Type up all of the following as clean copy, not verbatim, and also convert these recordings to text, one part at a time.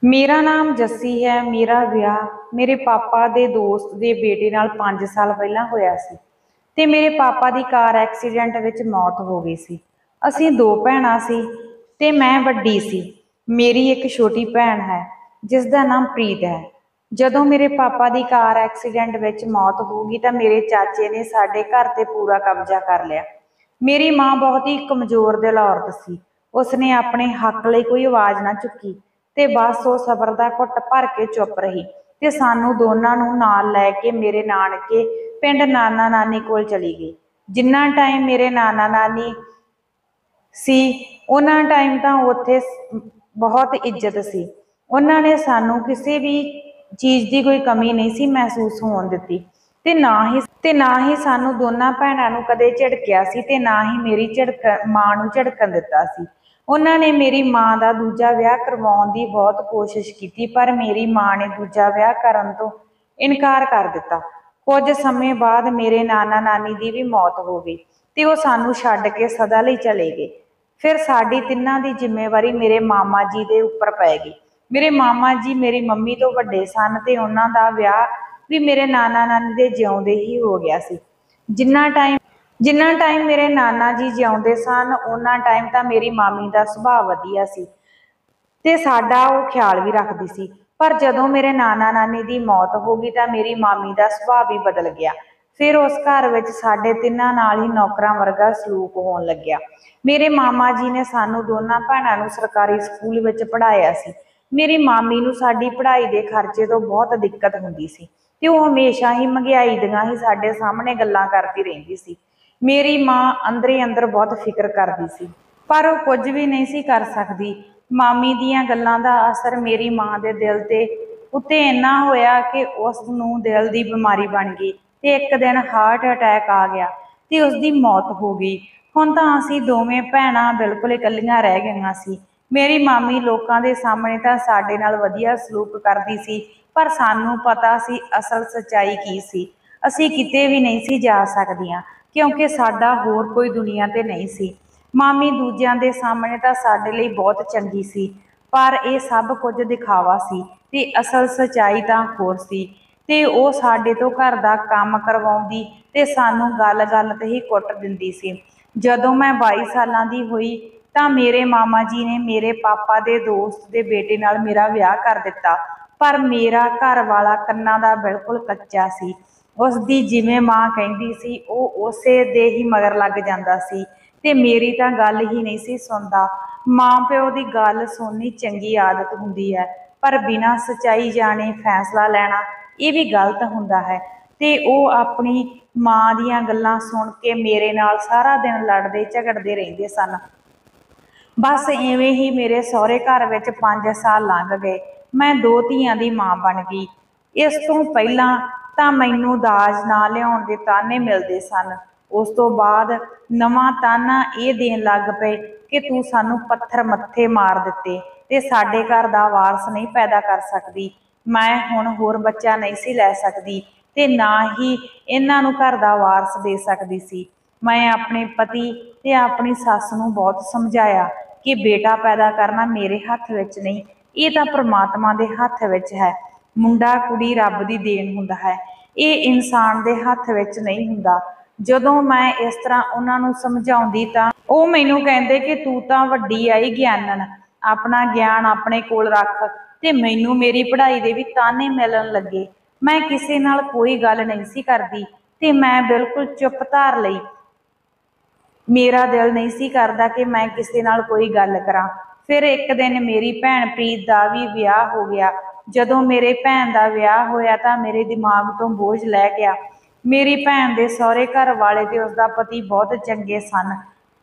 ਮੇਰਾ ਨਾਮ ਜੱਸੀ ਹੈ। ਮੇਰਾ ਵਿਆਹ ਮੇਰੇ ਪਾਪਾ ਦੇ ਦੋਸਤ ਦੇ ਬੇਟੇ ਨਾਲ 5 ਸਾਲ ਪਹਿਲਾਂ ਹੋਇਆ ਸੀ ਤੇ ਮੇਰੇ ਪਾਪਾ ਦੀ ਕਾਰ ਐਕਸੀਡੈਂਟ ਵਿੱਚ ਮੌਤ ਹੋ ਗਈ ਸੀ। ਅਸੀਂ ਦੋ ਭੈਣਾਂ ਸੀ ਤੇ ਮੈਂ ਵੱਡੀ ਸੀ। ਮੇਰੀ ਇੱਕ ਛੋਟੀ ਭੈਣ ਹੈ ਜਿਸ ਦਾ ਨਾਮ ਪ੍ਰੀਤ ਹੈ। ਜਦੋਂ ਮੇਰੇ ਪਾਪਾ ਦੀ ਕਾਰ ਐਕਸੀਡੈਂਟ ਵਿੱਚ ਮੌਤ ਹੋ ਗਈ ਤਾਂ ਮੇਰੇ ਚਾਚੇ ਨੇ ਸਾਡੇ ਘਰ ਤੇ ਪੂਰਾ ਕਬਜ਼ਾ ਕਰ ਲਿਆ। ਮੇਰੀ ਮਾਂ ਬਹੁਤ ਹੀ ਕਮਜ਼ੋਰ ਦਿਲ ਔਰਤ ਸੀ। ਉਸਨੇ ਆਪਣੇ ਹੱਕ ਲਈ ਕੋਈ ਆਵਾਜ਼ ਨਾ ਚੁੱਕੀ ਤੇ ਬਸ ਉਹ ਸਬਰ ਦਾ ਘੁੱਟ ਭਰ ਕੇ ਚੁੱਪ ਰਹੀ ਤੇ ਸਾਨੂੰ ਦੋਨਾਂ ਨੂੰ ਨਾਲ ਲੈ ਕੇ ਮੇਰੇ ਨਾਨਕੇ ਪਿੰਡ ਨਾਨਾ ਨਾਨੀ ਕੋਲ ਚਲੀ ਗਈ। ਜਿੰਨਾ ਟਾਈਮ ਮੇਰੇ ਨਾਨਾ ਨਾਨੀ ਸੀ ਉਹਨਾਂ ਟਾਈਮ ਤਾਂ ਉੱਥੇ ਬਹੁਤ ਇੱਜ਼ਤ ਸੀ। ਉਹਨਾਂ ਨੇ ਸਾਨੂੰ ਕਿਸੇ ਵੀ ਚੀਜ਼ ਦੀ ਕੋਈ ਕਮੀ ਨਹੀਂ ਸੀ ਮਹਿਸੂਸ ਹੋਣ ਦਿੱਤੀ ਤੇ ਨਾ ਹੀ ਸਾਨੂੰ ਦੋਨਾਂ ਭੈਣਾਂ ਨੂੰ ਕਦੇ ਝਿੜਕਿਆ ਸੀ ਤੇ ਨਾ ਹੀ ਮੇਰੀ ਮਾਂ ਨੂੰ ਝਿੜਕਣ ਦਿੱਤਾ ਸੀ। ਉਹਨਾਂ ਨੇ ਮੇਰੀ ਮਾਂ ਦਾ ਦੂਜਾ ਵਿਆਹ ਕਰਵਾਉਣ ਦੀ ਬਹੁਤ ਕੋਸ਼ਿਸ਼ ਕੀਤੀ ਪਰ ਮੇਰੀ ਮਾਂ ਨੇ ਦੂਜਾ ਵਿਆਹ ਕਰਨ ਤੋਂ ਇਨਕਾਰ ਕਰ ਦਿੱਤਾ। ਕੁਝ ਸਮੇਂ ਬਾਅਦ ਮੇਰੇ ਨਾਨਾ ਨਾਨੀ ਦੀ ਵੀ ਮੌਤ ਹੋ ਗਈ ਤੇ ਉਹ ਸਾਨੂੰ ਛੱਡ ਕੇ ਸਦਾ ਲਈ ਚਲੇ ਗਏ। ਫਿਰ ਸਾਡੀ ਤਿੰਨਾਂ ਦੀ ਜ਼ਿੰਮੇਵਾਰੀ ਮੇਰੇ ਮਾਮਾ ਜੀ ਦੇ ਉੱਪਰ ਪੈ ਗਈ। ਮੇਰੇ ਮਾਮਾ ਜੀ ਮੇਰੀ ਮੰਮੀ ਤੋਂ ਵੱਡੇ ਸਨ ਤੇ ਉਹਨਾਂ ਦਾ ਵਿਆਹ ਵੀ ਮੇਰੇ ਨਾਨਾ ਨਾਨੀ ਦੇ ਜਿਉਂਦੇ ਹੀ ਹੋ ਗਿਆ ਸੀ। ਜਿੰਨਾ ਟਾਈਮ ਮੇਰੇ ਨਾਨਾ ਜੀ ਜਿਉਂਦੇ ਸਨ ਉਹਨਾਂ ਟਾਈਮ ਤਾਂ ਮੇਰੀ ਮਾਮੀ ਦਾ ਸੁਭਾਅ ਵਧੀਆ ਸੀ ਤੇ ਸਾਡਾ ਉਹ ਖਿਆਲ ਵੀ ਰੱਖਦੀ ਸੀ। ਪਰ ਜਦੋਂ ਮੇਰੇ ਨਾਨਾ ਨਾਨੀ ਦੀ ਮੌਤ ਹੋ ਗਈ ਤਾਂ ਮੇਰੀ ਮਾਮੀ ਦਾ ਸੁਭਾਅ ਵੀ ਬਦਲ ਗਿਆ। ਫਿਰ ਉਸ ਘਰ ਵਿੱਚ ਸਾਡੇ ਤਿੰਨਾਂ ਨਾਲ ਹੀ ਨੌਕਰਾਂ ਵਰਗਾ ਸਲੂਕ ਹੋਣ ਲੱਗਿਆ। ਮੇਰੇ ਮਾਮਾ ਜੀ ਨੇ ਸਾਨੂੰ ਦੋਨਾਂ ਭੈਣਾਂ ਨੂੰ ਸਰਕਾਰੀ ਸਕੂਲ ਵਿੱਚ ਪੜ੍ਹਾਇਆ ਸੀ। ਮੇਰੀ ਮਾਮੀ ਨੂੰ ਸਾਡੀ ਪੜ੍ਹਾਈ ਦੇ ਖਰਚੇ ਤੋਂ ਬਹੁਤ ਦਿੱਕਤ ਹੁੰਦੀ ਸੀ ਤੇ ਉਹ ਹਮੇਸ਼ਾ ਹੀ ਮਹਿੰਗਾਈ ਦੀਆਂ ਹੀ ਸਾਡੇ ਸਾਹਮਣੇ ਗੱਲਾਂ ਕਰਦੀ ਰਹਿੰਦੀ ਸੀ। ਮੇਰੀ ਮਾਂ ਅੰਦਰੇ ਅੰਦਰ ਬਹੁਤ ਫਿਕਰ ਕਰਦੀ ਸੀ ਪਰ ਉਹ ਕੁਝ ਵੀ ਨਹੀਂ ਸੀ ਕਰ ਸਕਦੀ। ਮਾਮੀ ਦੀਆਂ ਗੱਲਾਂ ਦਾ ਅਸਰ ਮੇਰੀ ਮਾਂ ਦੇ ਦਿਲ ਤੇ ਉੱਤੇ ਇੰਨਾ ਹੋਇਆ ਕਿ ਉਸ ਨੂੰ ਦਿਲ ਦੀ ਬਿਮਾਰੀ ਬਣ ਗਈ ਤੇ ਇੱਕ ਦਿਨ ਹਾਰਟ ਅਟੈਕ ਆ ਗਿਆ ਤੇ ਉਸ ਦੀ ਮੌਤ ਹੋ ਗਈ। ਹੁਣ ਤਾਂ ਅਸੀਂ ਦੋਵੇਂ ਭੈਣਾਂ ਬਿਲਕੁਲ ਇਕੱਲੀਆਂ ਰਹਿ ਗਈਆਂ ਸੀ। ਮੇਰੀ ਮਾਮੀ ਲੋਕਾਂ ਦੇ ਸਾਹਮਣੇ ਤਾਂ ਸਾਡੇ ਨਾਲ ਵਧੀਆ ਸਲੂਕ ਕਰਦੀ ਸੀ ਪਰ ਸਾਨੂੰ ਪਤਾ ਸੀ ਅਸਲ ਸੱਚਾਈ ਕੀ ਸੀ। ਅਸੀਂ ਕਿਤੇ ਵੀ ਨਹੀਂ ਸੀ ਜਾ ਸਕਦੀਆਂ ਕਿਉਂਕਿ ਸਾਡਾ ਹੋਰ ਕੋਈ ਦੁਨੀਆ ਤੇ ਨਹੀਂ ਸੀ। ਮਾਮੀ ਦੂਜਿਆਂ ਦੇ ਸਾਹਮਣੇ ਤਾਂ ਸਾਡੇ ਲਈ ਬਹੁਤ ਚੰਗੀ ਸੀ ਪਰ ਇਹ ਸਭ ਕੁਝ ਦਿਖਾਵਾ ਸੀ ਤੇ ਅਸਲ ਸੱਚਾਈ ਤਾਂ ਹੋਰ ਸੀ। ਤੇ ਉਹ ਸਾਡੇ ਤੋਂ ਘਰ ਦਾ ਕੰਮ ਕਰਵਾਉਂਦੀ ਤੇ ਸਾਨੂੰ ਗੱਲ-ਗੱਲ ਤੇ ਹੀ ਕੁੱਟ ਦਿੰਦੀ ਸੀ। ਜਦੋਂ ਮੈਂ 22 ਸਾਲਾਂ ਦੀ ਹੋਈ ਤਾਂ ਮੇਰੇ ਮਾਮਾ ਜੀ ਨੇ ਮੇਰੇ ਪਾਪਾ ਦੇ ਦੋਸਤ ਦੇ ਬੇਟੇ ਨਾਲ ਮੇਰਾ ਵਿਆਹ ਕਰ ਦਿੱਤਾ। ਪਰ ਮੇਰਾ ਘਰ ਵਾਲਾ ਕੰਨਾਂ ਦਾ ਬਿਲਕੁਲ ਕੱਚਾ ਸੀ। ਉਸ ਦੀ ਜਿਵੇਂ ਮਾਂ ਕਹਿੰਦੀ ਸੀ ਉਹ ਉਸੇ ਦੇ ਹੀ ਮਗਰ ਲੱਗ ਜਾਂਦਾ ਸੀ ਤੇ ਮੇਰੀ ਤਾਂ ਗੱਲ ਹੀ ਨਹੀਂ ਸੀ ਸੁਣਦਾ। ਮਾਂ ਪਿਓ ਦੀ ਗੱਲ ਸੁਣਨੀ ਚੰਗੀ ਆਦਤ ਹੁੰਦੀ ਹੈ ਪਰ ਬਿਨਾਂ ਸੱਚਾਈ ਜਾਣੇ ਫੈਸਲਾ ਲੈਣਾ ਇਹ ਵੀ ਗਲਤ ਹੁੰਦਾ ਹੈ। ਤੇ ਉਹ ਆਪਣੀ ਮਾਂ ਦੀਆਂ ਗੱਲਾਂ ਸੁਣ ਕੇ ਮੇਰੇ ਨਾਲ ਸਾਰਾ ਦਿਨ ਲੜਦੇ ਝਗੜਦੇ ਰਹਿੰਦੇ ਸਨ। ਬਸ ਇਵੇਂ ਹੀ ਮੇਰੇ ਸਹੁਰੇ ਘਰ ਵਿੱਚ 5 ਸਾਲ ਲੰਘ ਗਏ। ਮੈਂ 2 ਧੀਆਂ ਦੀ ਮਾਂ ਬਣ ਗਈ। ਇਸ ਤੋਂ ਪਹਿਲਾਂ ਤਾਂ ਮੈਨੂੰ ਦਾਜ ਨਾ ਲਿਆਉਣ ਦੇ ਤਾਨੇ ਮਿਲਦੇ ਸਨ। ਉਸ ਤੋਂ ਬਾਅਦ ਨਵਾਂ ਤਾਨਾ ਇਹ ਦੇਣ ਲੱਗ ਪਏ ਕਿ ਤੂੰ ਸਾਨੂੰ ਪੱਥਰ ਮੱਥੇ ਮਾਰ ਦਿੱਤੇ ਤੇ ਸਾਡੇ ਘਰ ਦਾ ਵਾਰਸ ਨਹੀਂ ਪੈਦਾ ਕਰ ਸਕਦੀ। ਮੈਂ ਹੁਣ ਹੋਰ ਬੱਚਾ ਨਹੀਂ ਸੀ ਲੈ ਸਕਦੀ ਤੇ ਨਾ ਹੀ ਇਹਨਾਂ ਨੂੰ ਘਰ ਦਾ ਵਾਰਸ ਦੇ ਸਕਦੀ ਸੀ। ਮੈਂ ਆਪਣੇ ਪਤੀ ਤੇ ਆਪਣੀ ਸੱਸ ਨੂੰ ਬਹੁਤ ਸਮਝਾਇਆ ਕਿ ਬੇਟਾ ਪੈਦਾ ਕਰਨਾ ਮੇਰੇ ਹੱਥ ਵਿੱਚ ਨਹੀਂ, ਇਹ ਤਾਂ ਪ੍ਰਮਾਤਮਾ ਦੇ ਹੱਥ ਵਿੱਚ ਹੈ। ਮੁੰਡਾ ਕੁੜੀ ਰੱਬ ਦੀ ਦੇਣ ਹੁੰਦਾ ਹੈ, ਇਹ ਇਨਸਾਨ ਦੇ ਹੱਥ ਵਿੱਚ ਨਹੀਂ ਹੁੰਦਾ। ਜਦੋਂ ਮੈਂ ਇਸ ਤਰ੍ਹਾਂ ਉਹਨਾਂ ਨੂੰ ਸਮਝਾਉਂਦੀ ਤਾਂ ਉਹ ਮੈਨੂੰ ਕਹਿੰਦੇ ਕਿ ਤੂੰ ਤਾਂ ਵੱਡੀ ਆਈ ਗਿਆਨਣ, ਆਪਣਾ ਗਿਆਨ ਆਪਣੇ ਕੋਲ ਰੱਖ। ਤੇ ਮੈਨੂੰ ਮੇਰੀ ਪੜ੍ਹਾਈ ਦੇ ਵੀ ਤਾਨੇ ਮਿਲਣ ਲੱਗੇ। ਮੈਂ ਕਿਸੇ ਨਾਲ ਕੋਈ ਗੱਲ ਨਹੀਂ ਸੀ ਕਰਦੀ ਤੇ ਮੈਂ ਬਿਲਕੁਲ ਚੁੱਪ ਧਾਰ ਲਈ। ਮੇਰਾ ਦਿਲ ਨਹੀਂ ਸੀ ਕਰਦਾ ਕਿ ਮੈਂ ਕਿਸੇ ਨਾਲ ਕੋਈ ਗੱਲ ਕਰਾਂ। ਫਿਰ ਇੱਕ ਦਿਨ ਮੇਰੀ ਭੈਣ ਪ੍ਰੀਤ ਦਾ ਵੀ ਵਿਆਹ ਹੋ ਗਿਆ। ਜਦੋਂ ਮੇਰੇ ਭੈਣ ਦਾ ਵਿਆਹ ਹੋਇਆ ਤਾਂ ਮੇਰੇ ਦਿਮਾਗ ਤੋਂ ਬੋਝ ਲੈ ਗਿਆ। ਮੇਰੀ ਭੈਣ ਦੇ ਸਹੁਰੇ ਘਰ ਵਾਲੇ ਤੇ ਉਸਦਾ ਪਤੀ ਬਹੁਤ ਚੰਗੇ ਸਨ।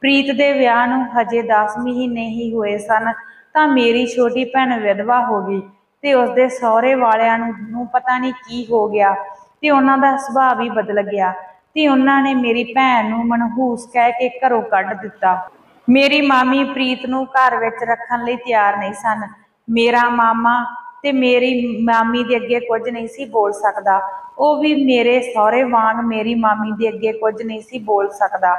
ਪ੍ਰੀਤ ਦੇ ਵਿਆਹ ਨੂੰ ਹਜੇ 10 ਮਹੀਨੇ ਹੀ ਹੋਏ ਸਨ ਤਾਂ ਮੇਰੀ ਛੋਟੀ ਭੈਣ ਵਿਧਵਾ ਹੋ ਗਈ ਤੇ ਉਸਦੇ ਸਹੁਰੇ ਵਾਲਿਆਂ ਨੂੰ ਪਤਾ ਨਹੀਂ ਕੀ ਹੋ ਗਿਆ ਤੇ ਉਹਨਾਂ ਦਾ ਸੁਭਾਅ ਵੀ ਬਦਲ ਗਿਆ ਤੇ ਉਹਨਾਂ ਨੇ ਮੇਰੀ ਭੈਣ ਨੂੰ ਮਨਹੂਸ ਕਹਿ ਕੇ ਘਰੋਂ ਕੱਢ ਦਿੱਤਾ। ਮੇਰੀ ਮਾਮੀ ਪ੍ਰੀਤ ਨੂੰ ਘਰ ਵਿੱਚ ਰੱਖਣ ਲਈ ਤਿਆਰ ਨਹੀਂ ਸਨ। ਮੇਰਾ ਮਾਮਾ ਤੇ ਮੇਰੀ ਮਾਮੀ ਦੇ ਅੱਗੇ ਕੁਝ ਨਹੀਂ ਸੀ ਬੋਲ ਸਕਦਾ। ਉਹ ਵੀ ਮੇਰੇ ਸਹੁਰੇ ਵਾਂਗ ਮੇਰੀ ਮਾਮੀ ਦੇ ਅੱਗੇ ਕੁਝ ਨਹੀਂ ਸੀ ਬੋਲ ਸਕਦਾ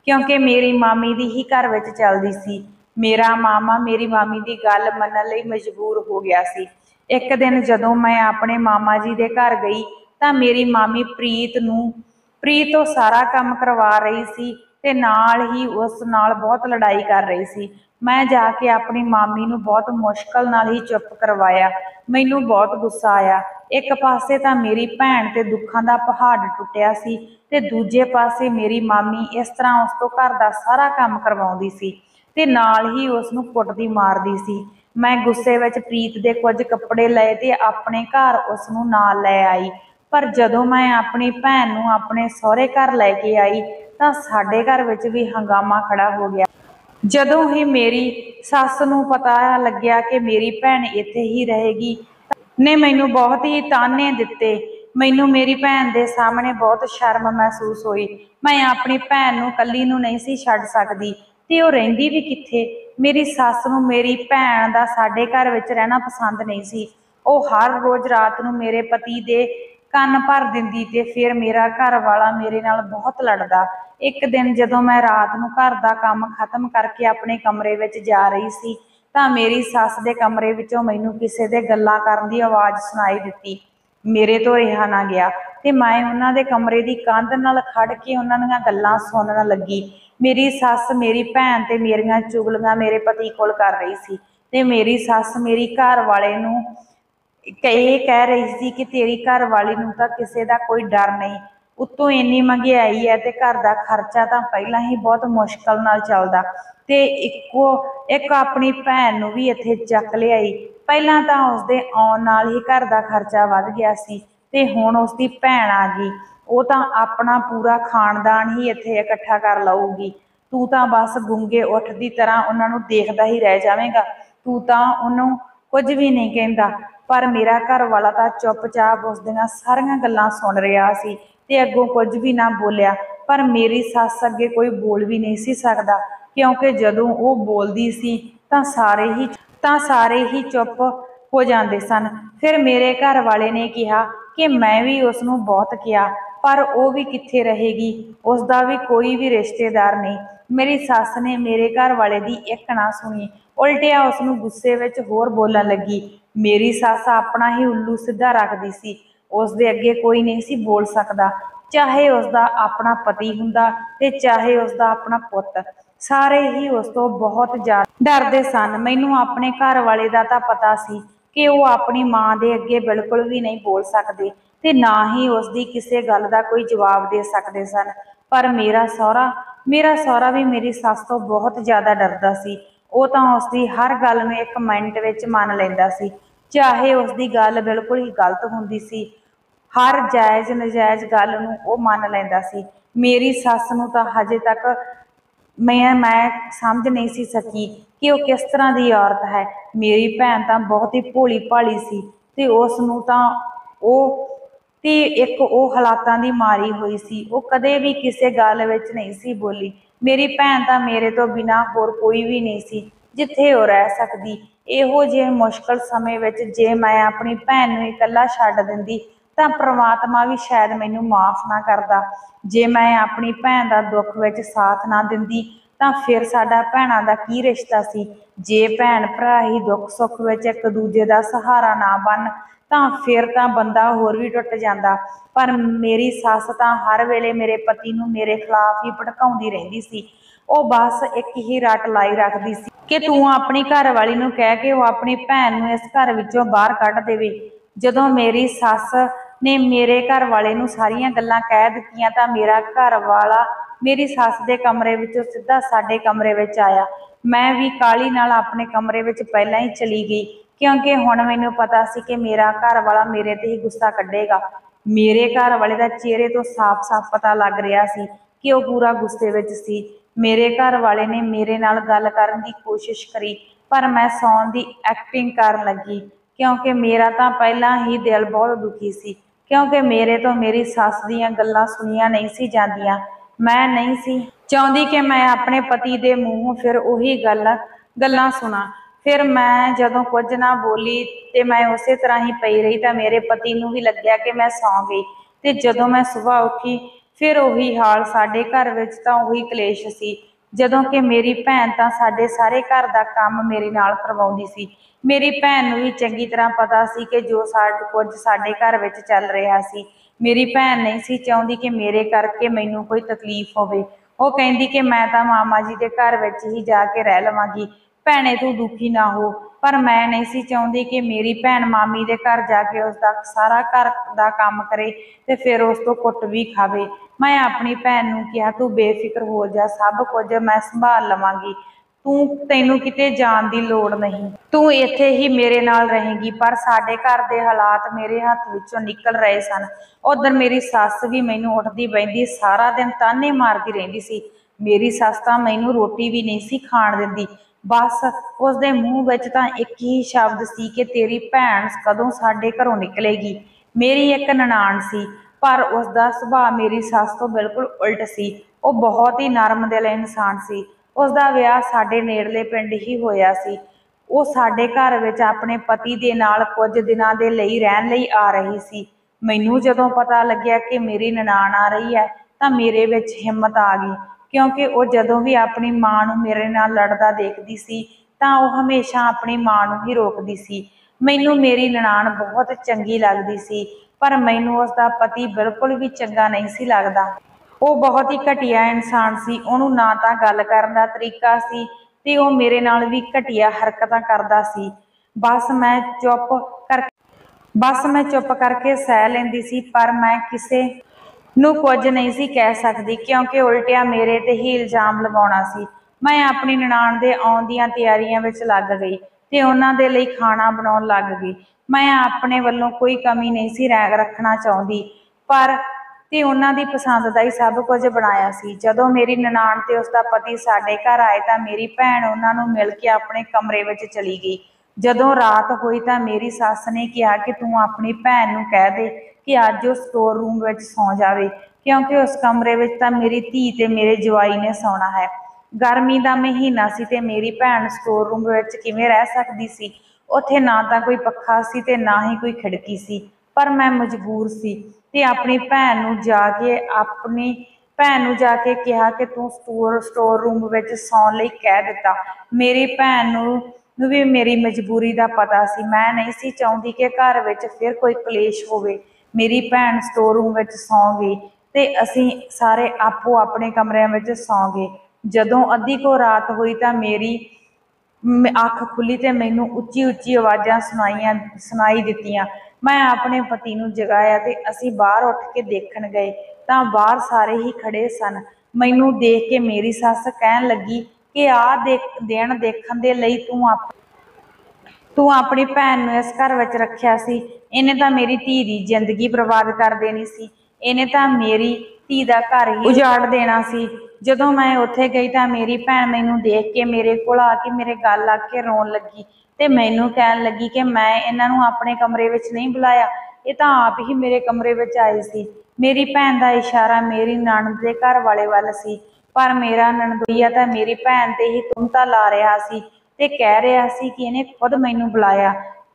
ਕਿਉਂਕਿ ਮੇਰੀ ਮਾਮੀ ਦੀ ਹੀ ਘਰ ਵਿੱਚ ਚੱਲਦੀ ਸੀ। मेरा मामा मेरी मामी की गल मनण लई मजबूर हो गया सी। एक दिन जदों मैं अपने मामा जी के घर गई तो मेरी मामी प्रीत तो सारा काम करवा रही सी ते नाल ही उस नाल बहुत लड़ाई कर रही सी। मैं जाके अपनी मामी नूं बहुत मुश्किल नाल ही चुप करवाया। मैनूं बहुत गुस्सा आया। एक पासे तो मेरी भैन ते दुखां दा पहाड़ टुटिया सी ते दूजे पासे मेरी मामी इस तरह उस तो घर दा सारा काम करवाउंदी सी ते नाल ही उसनूं कुटदी मारदी सी। मैं गुस्से विच प्रीत दे कुछ कपड़े लए ते अपने घर उसनूं नाल लै आई। पर जदों मैं अपनी भैन नूं अपने सहुरे घर लैके आई तो साडे घर विच भी हंगामा खड़ा हो गया। जदों ही मेरी सੱਸ नूं पता लग्या कि मेरी भैन इत्थे ही रहेगी ने मैनूं बहुत ही ताने दिते। मैनूं मेरी भैन दे सामने बहुत शर्म महसूस हुई। मैं अपनी भैन नूं कल्ली नूं नहीं सी छड्ड सकदी ते ओह रहिंदी भी कित्थे। मेरी सੱਸ नूं मेरी भैन दा साडे घर विच रहना पसंद नहीं सी। ओह हर रोज़ रात नूं मेरे पति दे ਕੰਨ भर दिंदी ते फिर मेरा घर वाला मेरे नाल बहुत लड़दा। एक दिन जदों मैं रात नूं घर दा काम खत्म करके अपने कमरे विच जा रही सी तां मेरी सੱਸ दे कमरे विचों मैनूं किसे दे गल्लां करन दी आवाज़ सुनाई दित्ती। मेरे तो रिहा ना गया ते मैं उन्हां दे कमरे दी कंध नाल खड़ के उन्हां दीआं गल्लां सुणन लगी। मेरी सੱਸ मेरी भैन ते मेरियां चुगलियां मेरे पति कोल कर रही सी ते मेरी सੱਸ मेरी घर वाले नूं ਇਹ ਕਹਿ ਰਹੀ ਸੀ ਕਿ ਤੇਰੀ ਘਰ ਵਾਲੀ ਨੂੰ ਤਾਂ ਕਿਸੇ ਦਾ ਕੋਈ ਡਰ ਨਹੀਂ, ਉੱਤੋਂ ਇੰਨੀ ਮਹਿੰਗਾਈ ਹੈ ਤੇ ਘਰ ਦਾ ਖਰਚਾ ਤਾਂ ਪਹਿਲਾਂ ਹੀ ਬਹੁਤ ਮੁਸ਼ਕਲ ਨਾਲ ਚੱਲਦਾ ਤੇ ਇੱਕ ਆਪਣੀ ਭੈਣ ਨੂੰ ਵੀ ਇੱਥੇ ਚੱਕ ਲਿਆਈ। ਪਹਿਲਾਂ ਤਾਂ ਉਸਦੇ ਆਉਣ ਨਾਲ ਹੀ ਘਰ ਦਾ ਖਰਚਾ ਵੱਧ ਗਿਆ ਸੀ ਤੇ ਹੁਣ ਉਸਦੀ ਭੈਣ ਆ ਗਈ। ਉਹ ਤਾਂ ਆਪਣਾ ਪੂਰਾ ਖਾਨਦਾਨ ਹੀ ਇੱਥੇ ਇਕੱਠਾ ਕਰ ਲਊਗੀ। ਤੂੰ ਤਾਂ ਬਸ ਗੂੰਗੇ ਊਠ ਦੀ ਤਰ੍ਹਾਂ ਉਹਨਾਂ ਨੂੰ ਦੇਖਦਾ ਹੀ ਰਹਿ ਜਾਵੇਂਗਾ। ਤੂੰ ਤਾਂ ਉਹਨੂੰ ਕੁਝ ਵੀ ਨਹੀਂ ਕਹਿੰਦਾ। पर मेरा घर वाला तो चुपचाप उस दियां सारियां गल्लां सुन रहा सी ते अगों कुछ भी ना बोलिया। पर मेरी सੱਸ अगे कोई बोल भी नहीं सी सकदा क्योंकि जदों वो बोलदी सी तां सारे ही चुप हो जाते सन। फिर मेरे घर वाले ने कहा कि मैं भी उसनूं बहुत किया पर वो भी कित्थे रहेगी, उसका भी कोई भी रिश्तेदार नहीं। मेरी सੱਸ ने मेरे घर वाले की एक ना सुनी, उल्टिया उसनूं गुस्से विच होर बोलण लगी। मेरी सੱਸ अपना ही उल्लू सीधा रखती सी, उसके अगे कोई नहीं सी बोल सकता, चाहे उसका अपना पति हुंदा ते चाहे उसका अपना पुत। सारे ही उस तो बहुत ज़्यादा डरदे सन। मैनूं अपने घर वाले का तो पता सी कि वो अपनी माँ के अगे बिल्कुल भी नहीं बोल सकते ते ना ही उसकी किसी गल का कोई जवाब दे सकते सन। पर मेरा सहुरा भी मेरी सੱਸ तो बहुत ज़्यादा डरदा सी। वो तो उसकी हर गल में एक मिनट विच मन लैंदा सी, चाहे उसकी गल बिल्कुल ही गलत हुंदी सी। हर जायज़ नजायज़ गल नूं वो मन लैंदा सी। मेरी सੱਸ नूं तां हजे तक मैं समझ नहीं सी सकी कि वो किस तरह की औरत है। मेरी भैन तां बहुत ही भोली भाली सी ते उसनूं तां ते एक वो हालातां दी मारी हुई सी, वो कदे भी किसी गल विच नहीं सी बोली। मेरी भैन तां मेरे तो बिना होर कोई भी नहीं सी जिथे वो रह सकदी। इहो जिहे मुश्किल समय विच जे मैं अपनी भैन नूं इकल्ला छड्ड दिंदी तां परमात्मा भी शायद मैनूं माफ़ ना करदा। जे मैं अपनी भैन दा दुख विच साथ ना दिंदी तां फिर साडा भैणां दा की रिश्ता सी। जे भैन भरा ही दुख सुख विच एक दूजे दा सहारा ना बन तां फिर तां बंदा होर भी टुट जांदा। पर मेरी सੱਸ तां हर वेले मेरे पति नूं मेरे खिलाफ ही भड़काउंदी रहिंदी सी। वो बस एक ही रट लाई रखदी सी कि तूं अपनी घर वाली नूं कह के वो अपनी भैन नूं इस घर विचों बाहर कढ देवे। जदों मेरी सੱਸ ने मेरे घर वाले नूं सारियां गल्लां कह दित्तियां तां मेरा घर वाला मेरी सੱਸ दे कमरे विचों सीधा साडे कमरे विच आया। मैं भी काहली नाल अपने कमरे विच पहलां ही चली गई क्योंकि हुण मैनूं पता सी कि मेरा घर वाला मेरे ते ही गुस्सा कड्ढेगा। मेरे घर वाले दा चेहरे तो साफ साफ पता लग रहा सी कि वो पूरा गुस्से विच सी। मेरे घर वाले ने मेरे नाल गल करन दी कोशिश करी पर मैं सौण दी एक्टिंग करन लगी क्योंकि मेरा तां पहलां ही दिल बहुत दुखी सी क्योंकि मेरे तो मेरी सੱਸ दीयां गल्लां सुनियां नहीं सी जांदियां। मैं नहीं सी चाहुंदी कि मैं अपने पति दे मूँहों फिर उही गल्लां सुना। फिर मैं जदों कुछ ना बोली ते मैं उस तरह ही पई रही तो मेरे पति नूं भी लग्या कि मैं सौ गई ते जदों मैं सुबह उठी फिर उही हाल। साडे घर विच तां उही कलेश सी ਜਦੋਂ ਕਿ ਮੇਰੀ ਭੈਣ ਤਾਂ ਸਾਡੇ ਸਾਰੇ ਘਰ ਦਾ ਕੰਮ ਮੇਰੇ ਨਾਲ ਕਰਵਾਉਂਦੀ ਸੀ। ਮੇਰੀ ਭੈਣ ਨੂੰ ਵੀ ਚੰਗੀ ਤਰ੍ਹਾਂ ਪਤਾ ਸੀ ਕਿ ਜੋ ਕੁਝ ਸਾਡੇ ਘਰ ਵਿੱਚ ਚੱਲ ਰਿਹਾ ਸੀ। ਮੇਰੀ ਭੈਣ ਨਹੀਂ ਸੀ ਚਾਹੁੰਦੀ ਕਿ ਮੇਰੇ ਕਰਕੇ ਮੈਨੂੰ ਕੋਈ ਤਕਲੀਫ ਹੋਵੇ। ਉਹ ਕਹਿੰਦੀ ਕਿ ਮੈਂ ਤਾਂ ਮਾਮਾ ਜੀ ਦੇ ਘਰ ਵਿੱਚ ਹੀ ਜਾ ਕੇ ਰਹਿ ਲਵਾਂਗੀ, ਭੈਣੇ ਤੂੰ ਦੁਖੀ ਨਾ ਹੋ। ਪਰ ਮੈਂ ਨਹੀਂ ਸੀ ਚਾਹੁੰਦੀ ਕਿ ਮੇਰੀ ਭੈਣ ਮਾਮੀ ਦੇ ਘਰ ਜਾ ਕੇ ਉਸਦਾ ਸਾਰਾ ਘਰ ਦਾ ਕੰਮ ਕਰੇ ਤੇ ਫਿਰ ਉਸ ਤੋਂ ਕੁੱਟ ਵੀ ਖਾਵੇ। ਮੈਂ ਆਪਣੀ ਭੈਣ ਨੂੰ ਕਿਹਾ, ਤੂੰ ਬੇਫਿਕਰ ਹੋ ਜਾ, ਸਭ ਕੁਝ ਮੈਂ ਸੰਭਾਲ ਲਵਾਂਗੀ, ਤੈਨੂੰ ਕਿਤੇ ਜਾਣ ਦੀ ਲੋੜ ਨਹੀਂ, ਤੂੰ ਇੱਥੇ ਹੀ ਮੇਰੇ ਨਾਲ ਰਹੇਂਗੀ। ਪਰ ਸਾਡੇ ਘਰ ਦੇ ਹਾਲਾਤ ਮੇਰੇ ਹੱਥ ਵਿੱਚੋਂ ਨਿਕਲ ਰਹੇ ਸਨ। ਉਧਰ ਮੇਰੀ ਸੱਸ ਵੀ ਮੈਨੂੰ ਉੱਠਦੀ ਬਹਿੰਦੀ ਸਾਰਾ ਦਿਨ ਤਾਨੇ ਮਾਰਦੀ ਰਹਿੰਦੀ ਸੀ। ਮੇਰੀ ਸੱਸ ਤਾਂ ਮੈਨੂੰ ਰੋਟੀ ਵੀ ਨਹੀਂ ਸੀ ਖਾਣ ਦਿੰਦੀ। ਬਸ ਉਸਦੇ ਮੂੰਹ ਵਿੱਚ ਤਾਂ ਇੱਕ ਹੀ ਸ਼ਬਦ ਸੀ ਕਿ ਤੇਰੀ ਭੈਣ ਕਦੋਂ ਸਾਡੇ ਘਰੋਂ ਨਿਕਲੇਗੀ। ਮੇਰੀ ਇੱਕ ਨਨਾਣ ਸੀ, ਪਰ ਉਸਦਾ ਸੁਭਾਅ ਮੇਰੀ ਸੱਸ ਤੋਂ ਬਿਲਕੁਲ ਉਲਟ ਸੀ। ਉਹ ਬਹੁਤ ਹੀ ਨਰਮ ਦਿਲ ਇਨਸਾਨ ਸੀ। ਉਸਦਾ ਵਿਆਹ ਸਾਡੇ ਨੇੜਲੇ ਪਿੰਡ ਹੀ ਹੋਇਆ ਸੀ। ਉਹ ਸਾਡੇ ਘਰ ਵਿੱਚ ਆਪਣੇ ਪਤੀ ਦੇ ਨਾਲ ਕੁਝ ਦਿਨਾਂ ਦੇ ਲਈ ਰਹਿਣ ਲਈ ਆ ਰਹੀ ਸੀ। ਮੈਨੂੰ ਜਦੋਂ ਪਤਾ ਲੱਗਿਆ ਕਿ ਮੇਰੀ ਨਨਾਣ ਆ ਰਹੀ ਹੈ ਤਾਂ ਮੇਰੇ ਵਿੱਚ ਹਿੰਮਤ ਆ ਗਈ, ਕਿਉਂਕਿ ਉਹ ਜਦੋਂ ਵੀ ਆਪਣੀ ਮਾਂ ਨੂੰ ਮੇਰੇ ਨਾਲ ਲੜਦਾ ਦੇਖਦੀ ਸੀ ਤਾਂ ਉਹ ਹਮੇਸ਼ਾ ਆਪਣੀ ਮਾਂ ਨੂੰ ਹੀ ਰੋਕਦੀ ਸੀ। ਮੈਨੂੰ ਮੇਰੀ ਨਨਾਣ ਬਹੁਤ ਚੰਗੀ ਲੱਗਦੀ ਸੀ, ਪਰ ਮੈਨੂੰ ਉਸਦਾ ਪਤੀ ਬਿਲਕੁਲ ਵੀ ਚੰਗਾ ਨਹੀਂ ਸੀ ਲੱਗਦਾ। ਉਹ ਬਹੁਤ ਹੀ ਘਟੀਆ ਇਨਸਾਨ ਸੀ। ਉਹਨੂੰ ਨਾ ਤਾਂ ਗੱਲ ਕਰਨ ਦਾ ਤਰੀਕਾ ਸੀ ਤੇ ਉਹ ਮੇਰੇ ਨਾਲ ਵੀ ਘਟੀਆ ਹਰਕਤਾਂ ਕਰਦਾ ਸੀ। ਬਸ ਮੈਂ ਚੁੱਪ ਕਰਕੇ ਸਹਿ ਲੈਂਦੀ ਸੀ, ਪਰ ਮੈਂ ਕਿਸੇ ਨੂੰ ਕੁਝ ਨਹੀਂ ਸੀ ਕਹਿ ਸਕਦੀ, ਕਿਉਂਕਿ ਉਲਟਿਆ ਮੇਰੇ ਤੇ ਹੀ ਇਲਜ਼ਾਮ ਲਗਾਉਣਾ ਸੀ। ਮੈਂ ਆਪਣੀ ਨਨਾਣ ਦੇ ਆਉਣ ਦੀਆਂ ਤਿਆਰੀਆਂ ਵਿੱਚ ਲੱਗ ਗਈ ਤੇ ਉਹਨਾਂ ਦੇ ਲਈ ਖਾਣਾ ਬਣਾਉਣ ਲੱਗ ਗਈ। ਮੈਂ ਆਪਣੇ ਵੱਲੋਂ ਕੋਈ ਕਮੀ ਨਹੀਂ ਸੀ ਰੱਖਣਾ ਚਾਹੁੰਦੀ, ਤੇ ਉਹਨਾਂ ਦੀ ਪਸੰਦ ਦਾ ਹੀ ਸਭ ਕੁਝ ਬਣਾਇਆ ਸੀ। ਜਦੋਂ ਮੇਰੀ ਨਨਾਣ ਤੇ ਉਸਦਾ ਪਤੀ ਸਾਡੇ ਘਰ ਆਏ ਤਾਂ ਮੇਰੀ ਭੈਣ ਉਹਨਾਂ ਨੂੰ ਮਿਲ ਕੇ ਆਪਣੇ ਕਮਰੇ ਵਿੱਚ ਚਲੀ ਗਈ। ਜਦੋਂ ਰਾਤ ਹੋਈ ਤਾਂ ਮੇਰੀ ਸੱਸ ਨੇ ਕਿਹਾ ਕਿ ਤੂੰ ਆਪਣੀ ਭੈਣ ਨੂੰ ਕਹਿ ਦੇ ਕਿ ਅੱਜ ਉਹ ਸਟੋਰ ਰੂਮ ਵਿੱਚ ਸੌਂ ਜਾਵੇ, ਕਿਉਂਕਿ ਉਸ ਕਮਰੇ ਵਿੱਚ ਤਾਂ ਮੇਰੀ ਧੀ ਤੇ ਮੇਰੇ ਜਵਾਈ ਨੇ ਸੌਣਾ ਹੈ। ਗਰਮੀ ਦਾ ਮਹੀਨਾ ਸੀ ਤੇ ਮੇਰੀ ਭੈਣ ਸਟੋਰ ਰੂਮ ਵਿੱਚ ਕਿਵੇਂ ਰਹਿ ਸਕਦੀ ਸੀ। ਉੱਥੇ ਨਾ ਤਾਂ ਕੋਈ ਪੱਖਾ ਸੀ ਤੇ ਨਾ ਹੀ ਕੋਈ ਖਿੜਕੀ ਸੀ, ਪਰ ਮੈਂ ਮਜਬੂਰ ਸੀ ਤੇ ਆਪਣੀ ਭੈਣ ਨੂੰ ਜਾ ਕੇ ਕਿਹਾ ਕਿ ਤੂੰ ਸਟੋਰ ਰੂਮ ਵਿੱਚ ਸੌਣ ਲਈ ਕਹਿ ਦਿੱਤਾ। ਮੇਰੀ ਭੈਣ ਨੂੰ ਵੀ ਮੇਰੀ ਮਜਬੂਰੀ ਦਾ ਪਤਾ ਸੀ। ਮੈਂ ਨਹੀਂ ਸੀ ਚਾਹੁੰਦੀ ਕਿ ਘਰ ਵਿੱਚ ਫਿਰ ਕੋਈ ਕਲੇਸ਼ ਹੋਵੇ। ਮੇਰੀ ਭੈਣ ਸਟੋਰ ਰੂਮ ਵਿੱਚ ਸੌਂ ਗਈ ਤੇ ਅਸੀਂ ਸਾਰੇ ਆਪੋ ਆਪਣੇ ਕਮਰਿਆਂ ਵਿੱਚ ਸੌਂ ਗਏ। ਜਦੋਂ ਅੱਧੀ ਕੁ ਰਾਤ ਹੋਈ ਤਾਂ ਮੇਰੀ ਅੱਖ ਖੁੱਲੀ ਤੇ ਮੈਨੂੰ ਉੱਚੀ ਉੱਚੀ ਆਵਾਜ਼ਾਂ ਸੁਣਾਈ ਦਿੱਤੀਆਂ। ਮੈਂ ਆਪਣੇ ਪਤੀ ਨੂੰ ਜਗਾਇਆ ਤੇ ਅਸੀਂ ਬਾਹਰ ਉੱਠ ਕੇ ਦੇਖਣ ਗਏ ਤਾਂ ਬਾਹਰ ਸਾਰੇ ਹੀ ਖੜੇ ਸਨ। ਮੈਨੂੰ ਦੇਖ ਕੇ ਮੇਰੀ ਸੱਸ ਕਹਿਣ ਲੱਗੀ ਕਿ ਆਹ ਦਿਨ ਦੇਖਣ ਦੇ ਲਈ ਤੂੰ ਆਪਣੀ ਭੈਣ ਨੂੰ ਇਸ ਘਰ ਵਿੱਚ ਰੱਖਿਆ ਸੀ। ਇਹਨੇ ਤਾਂ ਮੇਰੀ ਧੀ ਦੀ ਜ਼ਿੰਦਗੀ ਬਰਬਾਦ ਕਰ ਦੇਣੀ ਸੀ। ਇਹਨੇ ਤਾਂ ਮੇਰੀ ਧੀ ਦਾ ਘਰ ਹੀ ਉਜਾੜ ਦੇਣਾ ਸੀ। ਜਦੋਂ ਮੈਂ ਉੱਥੇ ਗਈ ਤਾਂ ਮੇਰੀ ਭੈਣ ਮੈਨੂੰ ਦੇਖ ਕੇ ਮੇਰੇ ਕੋਲ ਆ ਕੇ ਮੇਰੇ ਗਲ ਲੱਗ ਕੇ ਰੋਣ ਲੱਗੀ ਤੇ ਮੈਨੂੰ ਕਹਿਣ ਲੱਗੀ ਕਿ ਮੈਂ ਇਹਨਾਂ ਨੂੰ ਆਪਣੇ ਕਮਰੇ ਵਿੱਚ ਨਹੀਂ ਬੁਲਾਇਆ, ਇਹ ਤਾਂ ਆਪ ਹੀ ਮੇਰੇ ਕਮਰੇ ਵਿੱਚ ਆਏ ਸੀ। ਮੇਰੀ ਭੈਣ ਦਾ ਇਸ਼ਾਰਾ ਮੇਰੀ ਨਣਦ ਦੇ ਘਰ ਵਾਲੇ ਵੱਲ ਸੀ, ਪਰ ਮੇਰਾ ਨਣਦੋਈਆ ਤਾਂ ਮੇਰੀ ਭੈਣ ਤੇ ਹੀ ਤੁਮਤਾ ਲਾ ਰਿਹਾ ਸੀ ਤੇ ਕਹਿ ਰਿਹਾ ਸੀ ਕਿ ਇਹਨੇ ਖੁਦ ਮੈਨੂੰ ਬੁਲਾਇਆ।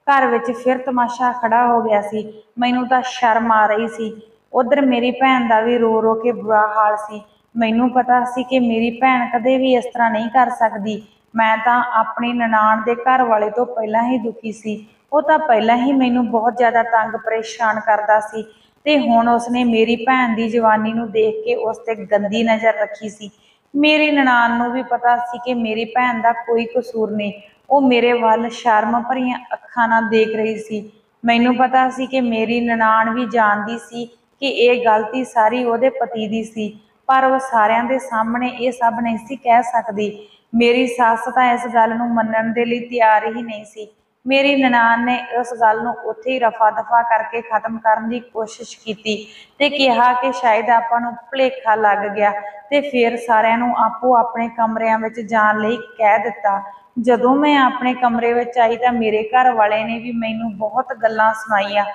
ਘਰ ਵਿੱਚ ਫਿਰ ਤਮਾਸ਼ਾ ਖੜਾ ਹੋ ਗਿਆ ਸੀ। ਮੈਨੂੰ ਤਾਂ ਸ਼ਰਮ ਆ ਰਹੀ ਸੀ। ਉਧਰ ਮੇਰੀ ਭੈਣ ਦਾ ਵੀ ਰੋ ਰੋ ਕੇ ਬੁਰਾ ਹਾਲ ਸੀ। ਮੈਨੂੰ ਪਤਾ ਸੀ ਕਿ ਮੇਰੀ ਭੈਣ ਕਦੇ ਵੀ ਇਸ ਤਰ੍ਹਾਂ ਨਹੀਂ ਕਰ ਸਕਦੀ। ਮੈਂ ਤਾਂ ਆਪਣੀ ਨਨਾਣ ਦੇ ਘਰ ਵਾਲੇ ਤੋਂ ਪਹਿਲਾਂ ਹੀ ਦੁਖੀ ਸੀ। ਉਹ ਤਾਂ ਪਹਿਲਾਂ ਹੀ ਮੈਨੂੰ ਬਹੁਤ ਜ਼ਿਆਦਾ ਤੰਗ ਪਰੇਸ਼ਾਨ ਕਰਦਾ ਸੀ ਤੇ ਹੁਣ ਉਸਨੇ ਮੇਰੀ ਭੈਣ ਦੀ ਜਵਾਨੀ ਨੂੰ ਦੇਖ ਕੇ ਉਸ ਤੇ ਗੰਦੀ ਨਜ਼ਰ ਰੱਖੀ ਸੀ। ਮੇਰੀ ਨਨਾਣ ਨੂੰ ਵੀ ਪਤਾ ਸੀ ਕਿ ਮੇਰੀ ਭੈਣ ਦਾ ਕੋਈ ਕਸੂਰ ਨਹੀਂ। ਉਹ ਮੇਰੇ ਵੱਲ ਸ਼ਰਮ ਭਰੀਆਂ ਅੱਖਾਂ ਨਾਲ ਦੇਖ ਰਹੀ ਸੀ। ਮੈਨੂੰ ਪਤਾ ਸੀ ਕਿ ਮੇਰੀ ਨਨਾਣ ਵੀ ਜਾਣਦੀ ਸੀ ਕਿ ਇਹ ਗਲਤੀ ਸਾਰੀ ਉਹਦੇ ਪਤੀ ਦੀ ਸੀ, ਪਰ ਉਹ ਸਾਰਿਆਂ ਦੇ ਸਾਹਮਣੇ ਇਹ ਸਭ ਨਹੀਂ ਸੀ ਕਹਿ ਸਕਦੀ। ਮੇਰੀ ਸੱਸ ਤਾਂ ਇਸ ਗੱਲ ਨੂੰ ਮੰਨਣ ਦੇ ਲਈ ਤਿਆਰ ਹੀ ਨਹੀਂ ਸੀ। ਮੇਰੀ ਨਨਾਣ ਨੇ ਉਸ ਗੱਲ ਨੂੰ ਉੱਥੇ ਹੀ ਰਫਾ ਦਫਾ ਕਰਕੇ ਖਤਮ ਕਰਨ ਦੀ ਕੋਸ਼ਿਸ਼ ਕੀਤੀ ਤੇ ਕਿਹਾ ਕਿ ਸ਼ਾਇਦ ਆਪਾਂ ਨੂੰ ਭੁਲੇਖਾ ਲੱਗ ਗਿਆ ਤੇ ਫਿਰ ਸਾਰਿਆਂ ਨੂੰ ਆਪੋ ਆਪਣੇ ਕਮਰਿਆਂ ਵਿੱਚ ਜਾਣ ਲਈ ਕਹਿ ਦਿੱਤਾ। ਜਦੋਂ ਮੈਂ ਆਪਣੇ ਕਮਰੇ ਵਿੱਚ ਆਈ ਤਾਂ ਮੇਰੇ ਘਰ ਵਾਲੇ ਨੇ ਵੀ ਮੈਨੂੰ ਬਹੁਤ ਗੱਲਾਂ ਸੁਣਾਈਆਂ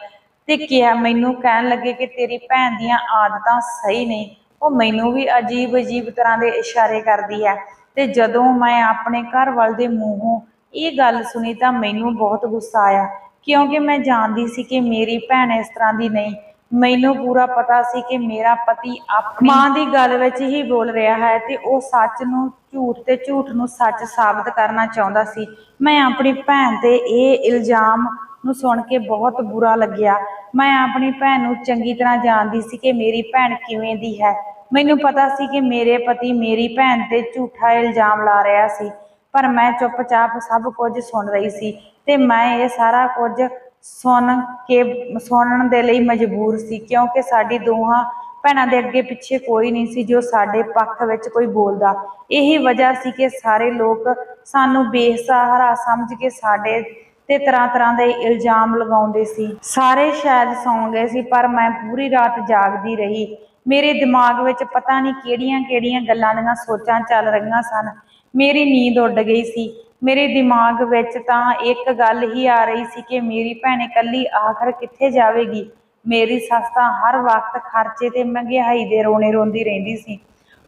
ਤੇ ਮੈਨੂੰ ਕਹਿਣ ਲੱਗੇ ਕਿ ਤੇਰੀ ਭੈਣ ਦੀਆਂ ਆਦਤਾਂ ਸਹੀ ਨਹੀਂ। ਉਹ ਮੈਨੂੰ ਵੀ ਅਜੀਬ ਤਰ੍ਹਾਂ ਦੇ ਇਸ਼ਾਰੇ ਕਰਦੀ ਹੈ। ਤੇ ਜਦੋਂ ਮੈਂ ਆਪਣੇ ਘਰ ਵਾਲੇ ਦੇ ਮੂੰਹੋਂ ਇਹ ਗੱਲ ਸੁਣੀ ਤਾਂ ਮੈਨੂੰ ਬਹੁਤ ਗੁੱਸਾ ਆਇਆ, ਕਿਉਂਕਿ ਮੈਂ ਜਾਣਦੀ ਸੀ ਕਿ ਮੇਰੀ ਭੈਣ ਇਸ ਤਰ੍ਹਾਂ ਦੀ ਨਹੀਂ। ਮੈਨੂੰ ਪੂਰਾ ਪਤਾ ਸੀ ਕਿ ਮੇਰਾ ਪਤੀ ਆਪਣੀ ਮਾਂ ਦੀ ਗੱਲ ਵਿੱਚ ਹੀ ਬੋਲ ਰਿਹਾ ਹੈ ਤੇ ਉਹ ਸੱਚ ਨੂੰ ਝੂਠ ਤੇ ਝੂਠ ਨੂੰ ਸੱਚ ਸਾਬਤ ਕਰਨਾ ਚਾਹੁੰਦਾ ਸੀ। ਮੈਂ ਆਪਣੀ ਭੈਣ ਤੇ ਇਹ ਇਲਜ਼ਾਮ ਨੂੰ ਸੁਣ ਕੇ ਬਹੁਤ ਬੁਰਾ ਲੱਗਿਆ। ਮੈਂ ਆਪਣੀ ਭੈਣ ਨੂੰ ਚੰਗੀ ਤਰ੍ਹਾਂ ਜਾਣਦੀ ਸੀ ਕਿ ਮੇਰੀ ਭੈਣ ਕਿਵੇਂ ਦੀ ਹੈ। ਮੈਨੂੰ ਪਤਾ ਸੀ ਕਿ ਮੇਰੇ ਪਤੀ ਮੇਰੀ ਭੈਣ ਤੇ ਝੂਠਾ ਇਲਜ਼ਾਮ ਲਾ ਰਿਹਾ ਸੀ, ਪਰ ਮੈਂ ਚੁੱਪਚਾਪ ਸਭ ਕੁਝ ਸੁਣ ਰਹੀ ਸੀ ਤੇ ਮੈਂ ਇਹ ਸਾਰਾ ਕੁਝ ਸੁਣਨ ਦੇ ਲਈ ਮਜਬੂਰ ਸੀ, ਕਿਉਂਕਿ ਸਾਡੀ ਦੋਹਾਂ ਭੈਣਾਂ ਦੇ ਅੱਗੇ ਪਿੱਛੇ ਕੋਈ ਨਹੀਂ ਸੀ ਜੋ ਸਾਡੇ ਪੱਖ ਵਿੱਚ ਕੋਈ ਬੋਲਦਾ। ਇਹੀ ਵਜ੍ਹਾ ਸੀ ਕਿ ਸਾਰੇ ਲੋਕ ਸਾਨੂੰ ਬੇਸਹਾਰਾ ਸਮਝ ਕੇ ਸਾਡੇ ਤੇ ਤਰ੍ਹਾਂ ਤਰ੍ਹਾਂ ਦੇ ਇਲਜ਼ਾਮ ਲਗਾਉਂਦੇ ਸੀ। ਸਾਰੇ ਸ਼ਾਇਦ ਸੌਂ ਗਏ ਸੀ, ਪਰ ਮੈਂ ਪੂਰੀ ਰਾਤ ਜਾਗਦੀ ਰਹੀ। ਮੇਰੇ ਦਿਮਾਗ ਵਿੱਚ ਪਤਾ ਨਹੀਂ ਕਿਹੜੀਆਂ ਗੱਲਾਂ ਦੀਆਂ ਸੋਚਾਂ ਚੱਲ ਰਹੀਆਂ ਸਨ। ਮੇਰੀ ਨੀਂਦ ਉੱਡ ਗਈ ਸੀ। ਮੇਰੇ ਦਿਮਾਗ ਵਿੱਚ ਤਾਂ ਇੱਕ ਗੱਲ ਹੀ ਆ ਰਹੀ ਸੀ ਕਿ ਮੇਰੀ ਭੈਣ ਇਕੱਲੀ ਆਖਰ ਕਿੱਥੇ ਜਾਵੇਗੀ। ਮੇਰੀ ਸੱਸ ਤਾਂ ਹਰ ਵਕਤ ਖਰਚੇ ਤੇ ਮਹਿੰਗਾਈ ਦੇ ਰੋਣੇ ਰੋਂਦੀ ਰਹਿੰਦੀ ਸੀ।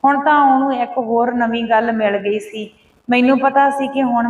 ਹੁਣ ਤਾਂ ਉਹਨੂੰ ਇੱਕ ਹੋਰ ਨਵੀਂ ਗੱਲ ਮਿਲ ਗਈ ਸੀ। ਮੈਨੂੰ ਪਤਾ ਸੀ ਕਿ ਹੁਣ